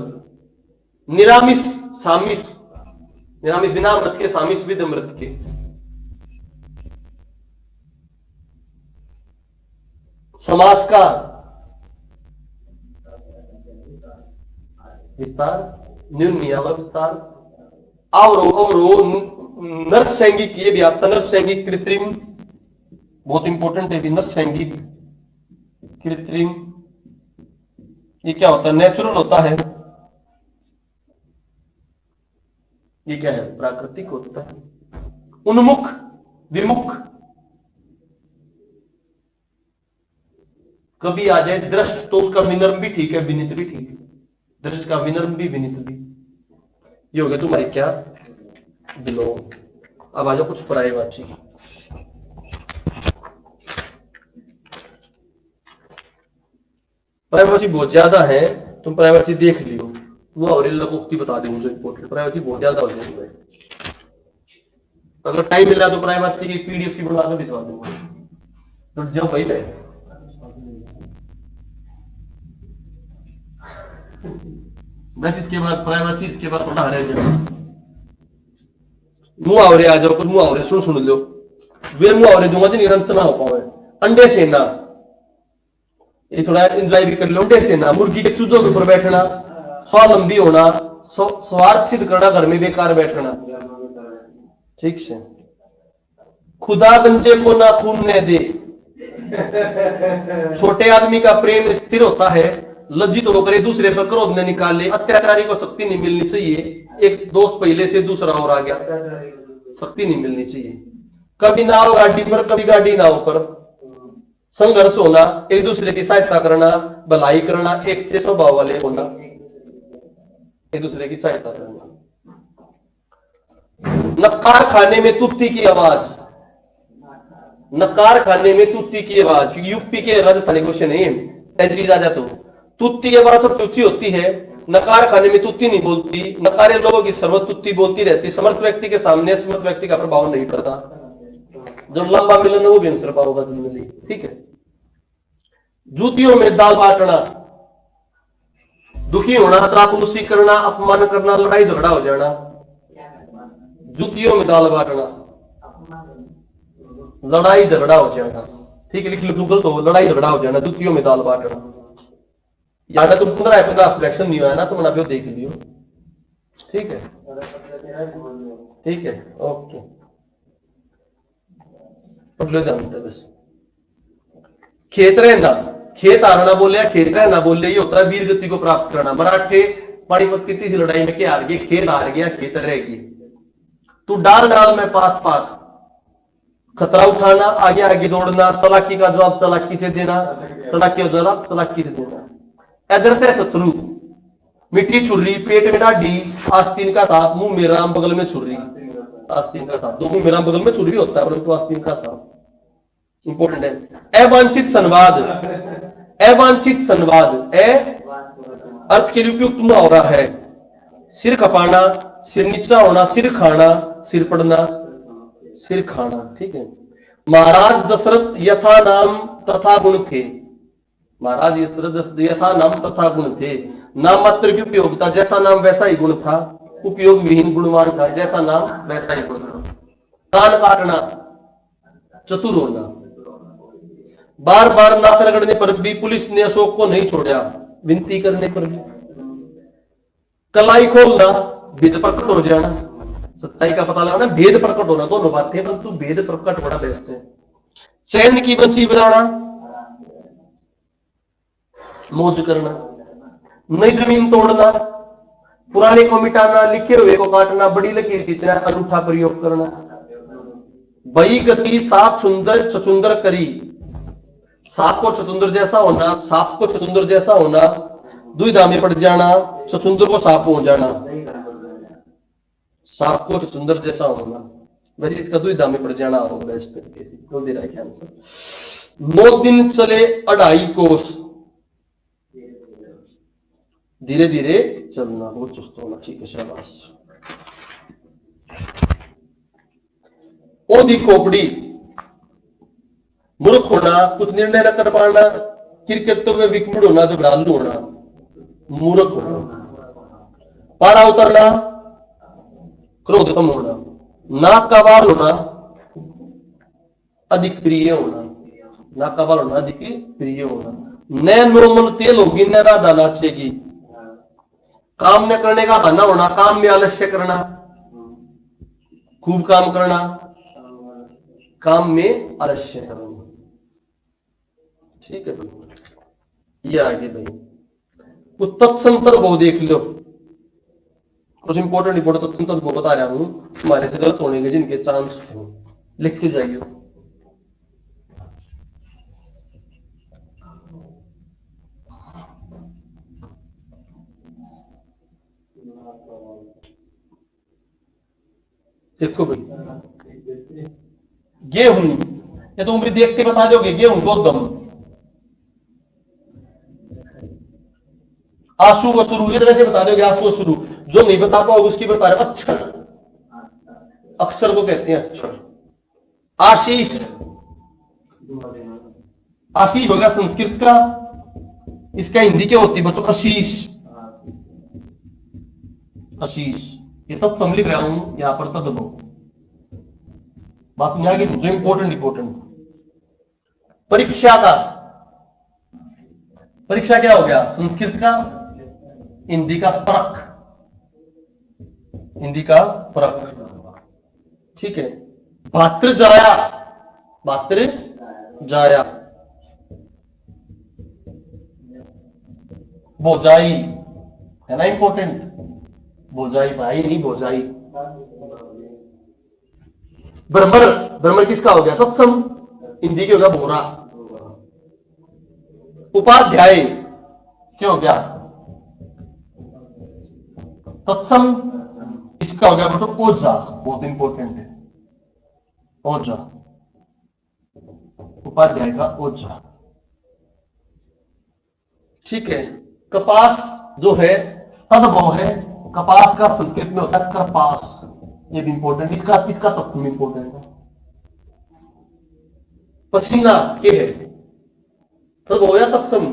निरामिष, सामिस, निरामिष बिना अमृत के, सामिस विद अमृत के। समास का विस्तार, न्यूनयावक विस्तार। अवरो, नरसैंगिक, ये भी आता, नरसैंगिक, कृत्रिम, बहुत इंपॉर्टेंट है भी, नरसैंगिक, कृत्रिम। ये क्या होता है? नेचुरल होता है, ये क्या है? प्राकृतिक होता है। उन्मुख, विमुख, कभी आ जाए दृष्ट तो उसका विनर्म भी ठीक है, विनित भी ठीक है, दृष्ट का विनर्म भी, विनित भी। ये हो गया तुम्हारी क्या? विलोम। अब आ जाओ कुछ पर्यायवाची। पर्यायवाची बहुत ज्यादा है, तुम पर्यायवाची देख लियो, वो और लोग बता दें मुझे इंपॉर्टेंट प्राइवेसी बहुत ज्यादा हो जाएगी भाई। अगर टाइम मिला तो प्राइवेसी की पीडीएफ सी बना के भिजवा दूंगा तो जब भाई मैं बस इसके बाद प्राइवेसी इसके बाद थोड़ा हरे जाए मुहावरे आ जाओ कुछ मुहावरे सुन लो वे मुहावरे दूंगा जिन रन से ना हो पाए अंडे सेना ये थोड़ा एंजॉय भी कर लो अंडे सेना मुर्गी के चूजों के ऊपर बैठना स्वावलंबी होना स्वार्थ सिद्ध करना घर में बेकार बैठना ठीक है खुदा गंजे को ना खून ने दे छोटे आदमी का प्रेम स्थिर होता है लज्जित होकर एक दूसरे पर क्रोध न निकाले अत्याचारी को शक्ति नहीं मिलनी चाहिए एक दोस्त पहले से दूसरा और आ गया शक्ति नहीं मिलनी चाहिए कभी नाव गाड़ी पर कभी गाड़ी नाव पर संघर्ष होना एक दूसरे की सहायता करना भलाई करना एक से स्वभाव वाले होना एक दूसरे की सहायता करना नकार खाने में तुत्ती की आवाज नकार खाने में तुत्ती की आवाज क्योंकि यूपी के राजस्थानी क्वेश्चन है तजवीज आ जाए तो तुत्ती की आवाज सबसे ऊंची होती है नकार खाने में तुत्ती नहीं बोलती नकारे लोगों की सर्वत तुत्ती बोलती रहती समर्थ व्यक्ति के सामने समर्थ व्यक्ति का प्रभाव नहीं पड़ता जो लंबा मिलन वो भी आंसर पाओगा जिंदगी ठीक है जूतियों में दाल बांटना दुखी होना चापलूसी करना अपमान करना लड़ाई झगड़ा हो जाना जूतियों में दाल बांटना लड़ाई झगड़ा हो जाना ठीक है लिख लो गूगल तो लड़ाई झगड़ा हो जाना जूतियों में दाल बांटना याद है तुम 15 सिलेक्शन नहीं हुआ है ना तुम अभी देख लियो ठीक है ओके पढ़ लो जानते बस खेत रहना खेत हारना बोले खेत रहना बोले ये होता है वीर गति को प्राप्त करना मराठे पानीपत की तीसरी लड़ाई में क्या हार गए खेत हार गया खेत रहेगी तू डाल डाल में पात पात खतरा उठाना आगे आगे दौड़ना चलाकी का जवाब चलाकी से देना चलाकी का जवाब चलाकी से देना इधर से शत्रु मिट्टी छुर्री पेट में डाढ़ी आस्तीन का सांप मुंह में राम बगल में छुर्री आस्तीन का सांप दो मुंह में राम बगल में छुर्री होता है परंतु आस्तीन का सांप इंपॉर्टेंट है अवांछित संवाद अवांछित संवाद अर्थ के लिए उपयुक्त मुहावरा है सिर खपाना सिर नीचा होना सिर खाना सिर पड़ना सिर खाना ठीक है महाराज दशरथ यथा नाम तथा गुण थे महाराज दशरथ यथा नाम तथा गुण थे नाम मात्र की उपयोगिता जैसा नाम वैसा ही गुण था उपयोग विहीन गुणवान था जैसा नाम वैसा ही गुण था कान काटना चतुर होना बार बार नाक रगड़ने पर भी पुलिस ने अशोक को नहीं छोड़ा विनती करने पर भी कलाई खोलना भेद प्रकट हो जाना सच्चाई का पता लगाना भेद प्रकट होना दोनों बातें परंतु भेद प्रकट होना बेस्ट है चैन की बंसी बनाना मौज करना नई जमीन तोड़ना पुराने को मिटाना लिखे हुए को काटना बड़ी लकीर खींचना अनूठा प्रयोग करना बई गति साप सुंदर चचुंदर करी सांप को चचुंदर जैसा होना सांप को चचुंदर जैसा होना दुविधा में पड़ जाना चचुंदर को सांप हो जाना सांप को चचुंदर जैसा होना वैसे इसका दुविधा में पड़ जाना होगा इस तरीके से तो दे रहा है आंसर 9 दिन चले 2.5 कोस धीरे धीरे चलना बहुत चुस्त होना ठीक है शाबाश ओधी खोपड़ी मूर्ख होना कुछ निर्णय न कर पाना किरकिरतों में विकमुड़ होना झगड़ालू होना मूर्ख होना पारा उतरना क्रोध कम होना नाक का बाल होना अधिक प्रिय होना नाक का बाल होना अधिक प्रिय होना नैन नोमल तेल होगी न राधा नाचेगी काम न करने का बहाना होना काम में आलस्य करना खूब काम करना काम में आलस्य करना ठीक है भाई ये आगे भाई कुछ तत्संतर वो देख लो कुछ इंपॉर्टेंट तत्संतर वो बता रहा हूं तुम्हारे से गलत होने के जिनके चांस हो लिख के जाइए देखो भाई गेहूं ये तुम भी देख के बता दोगे गेहूं गोदम आशु अशुरु, ये तरह से बता दोगे आशु अशुरु। जो नहीं बता पाओगे उसकी बता रहे अक्षर, अक्षर को कहते हैं अक्षर। आशीष, आशीष हो गया संस्कृत का, इसका हिंदी क्या होती है बच्चों? आशीष, आशीष। ये तत्सम लिख रहा हूं यहां पर तद्भव, बात समझ आ गई? जो इंपॉर्टेंट इंपॉर्टेंट। परीक्षा का, परीक्षा क्या हो गया? संस्कृत का, हिंदी का परख, हिंदी का परख, ठीक है। भात्र जाया, भात्र जाया, बोजाई है ना इंपॉर्टेंट, बोजाई, भाई नहीं बोजाई। भ्रमर, भ्रमर किसका हो गया? तत्सम, हिंदी के हो गया भोरा। उपाध्याय क्या हो गया? तत्सम, इसका हो गया मतलब ओझा, बहुत इंपॉर्टेंट है, ओझा, उपाध्याय का ओझा, ठीक है। कपास जो है तद्भव है, कपास का संस्कृत में होता है करपास, ये भी इंपॉर्टेंट, इसका तत्सम इंपॉर्टेंट है। पसीना के है तद्भव या तत्सम?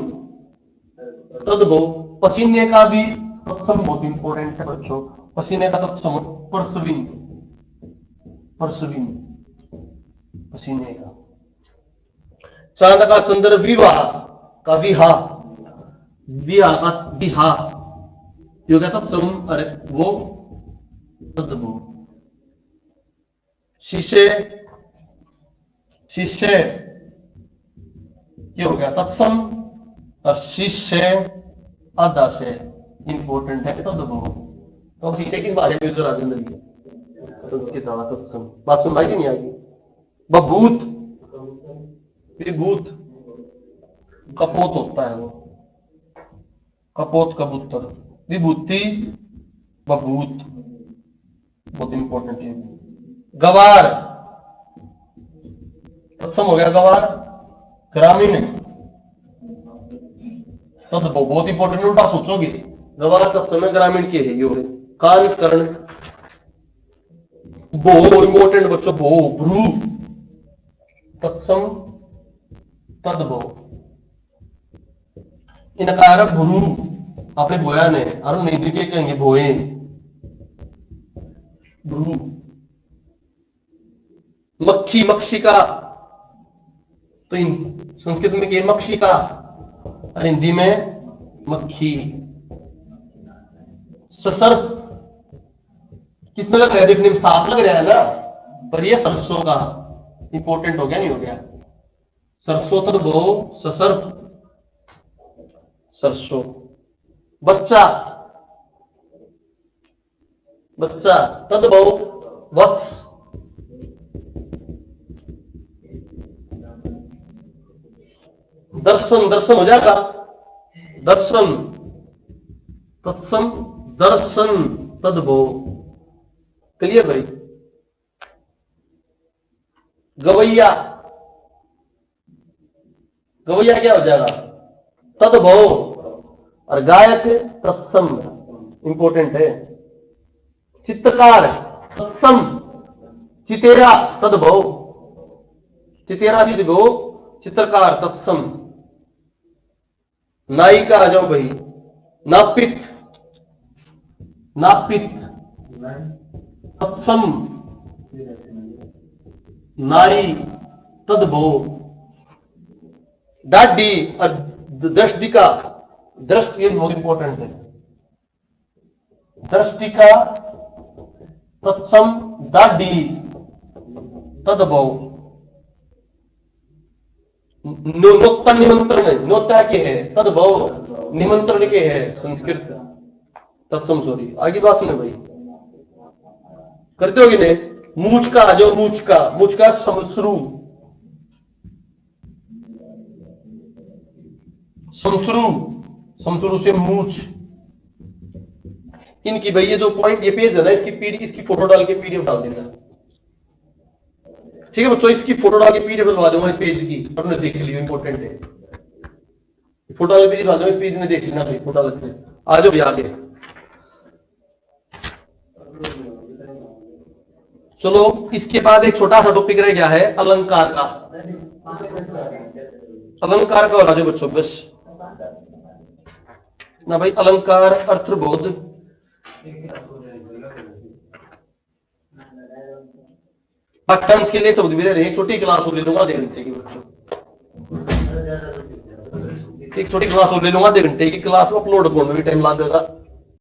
तद्भव। पसीने का भी तत्सम बहुत इंपॉर्टेंट है बच्चों, पसीने का तत्सम परसवीन, परसवीन, पसीने का। चांद का चंद्र, विवाह का विहा, विहा का विहा, यो क्या तत्सम? अरे वो तद्भव। शीशे, शीशे क्या हो गया? तत्सम, और शीशे आधा से इंपॉर्टेंट है तद्भव। तो शीशे किस भाषा में? राजेंद्र की संस्कृत वाला तत्सम। बात सुन आएगी नहीं आएगी? बभूत, विभूत, कपोत होता है वो, कपोत कबूतर, विभूति, बभूत, बहुत इंपॉर्टेंट है। गवार तत्सम हो गया, गवार। ग्रामीण तो बहुत इंपॉर्टेंट, उल्टा सोचोगे, गवार तत्सम है, ग्रामीण के है यो है। कान, कर्ण, भो इंपॉर्टेंट बच्चों, भो, भ्रू तत्सम तद्भव। इनकार भ्रू, आपने बोया ने, अरुण नहीं के कहेंगे भोए, भ्रू। मक्खी, मक्षिका, तो संस्कृत में क्या? मक्षिका, और हिंदी में मक्खी। ससर्प किसमें लग रहा है? देखने में सांप लग रहा है ना, पर ये सरसों का इंपॉर्टेंट हो गया, नहीं हो गया? सरसों तद्भव, ससर्प, सरसों। बच्चा, बच्चा तद्भव, वत्स। दर्शन, दर्शन हो जाएगा, दर्शन तत्सम, दर्शन तद्भव। क्लियर भाई? गवैया, गवैया क्या हो जाएगा? तद्भव, और गायक तत्सम, इंपॉर्टेंट है। चित्रकार तत्सम, चितेरा तद्भव, चितेरा तद्भव, चित्रकार तत्सम। नायिका आ जाओ भाई, नापित, नापित तत्सम, नाई तद्भव। डाडी और दृष्टिका, दृष्टि ये बहुत इंपॉर्टेंट है, दृष्टिका तत्सम, डाडी तद्भव। नोत्ता निमंत्रण, नोत्ता के है तद्भव, निमंत्रण के है संस्कृत तत्सम। सॉरी, आगे बात सुने भाई, करते होगी ने। मूछ का जो, मूछ का, मूछ का समश्रु, समश्रु, समश्रु से मूछ। इनकी भाई ये जो पॉइंट, ये पेज है ना, इसकी पीडीएफ, इसकी फोटो डाल के पीडीएफ डाल देना, ठीक है बच्चों? इसकी फोटो डाल के पीडीएफ डलवा दूंगा इस पेज की, अपने देख लियो, इंपॉर्टेंट है। फोटो वाले पेज डाल दो, पेज में देख लेना भाई, फोटो लगते हैं। आ जाओ भी आगे। चलो इसके बाद एक छोटा सा टॉपिक रह गया है अलंकार का। अलंकार का हो जाओ बच्चों बस ना भाई। अलंकार अर्थबोध वाक्यांश के लिए शब्द भी रह रहे हैं। छोटी क्लास हो ले लूंगा 1.5 घंटे की बच्चों, एक छोटी क्लास हो ले लूंगा 1.5 घंटे की क्लास अपलोड होने में भी टाइम लग देगा।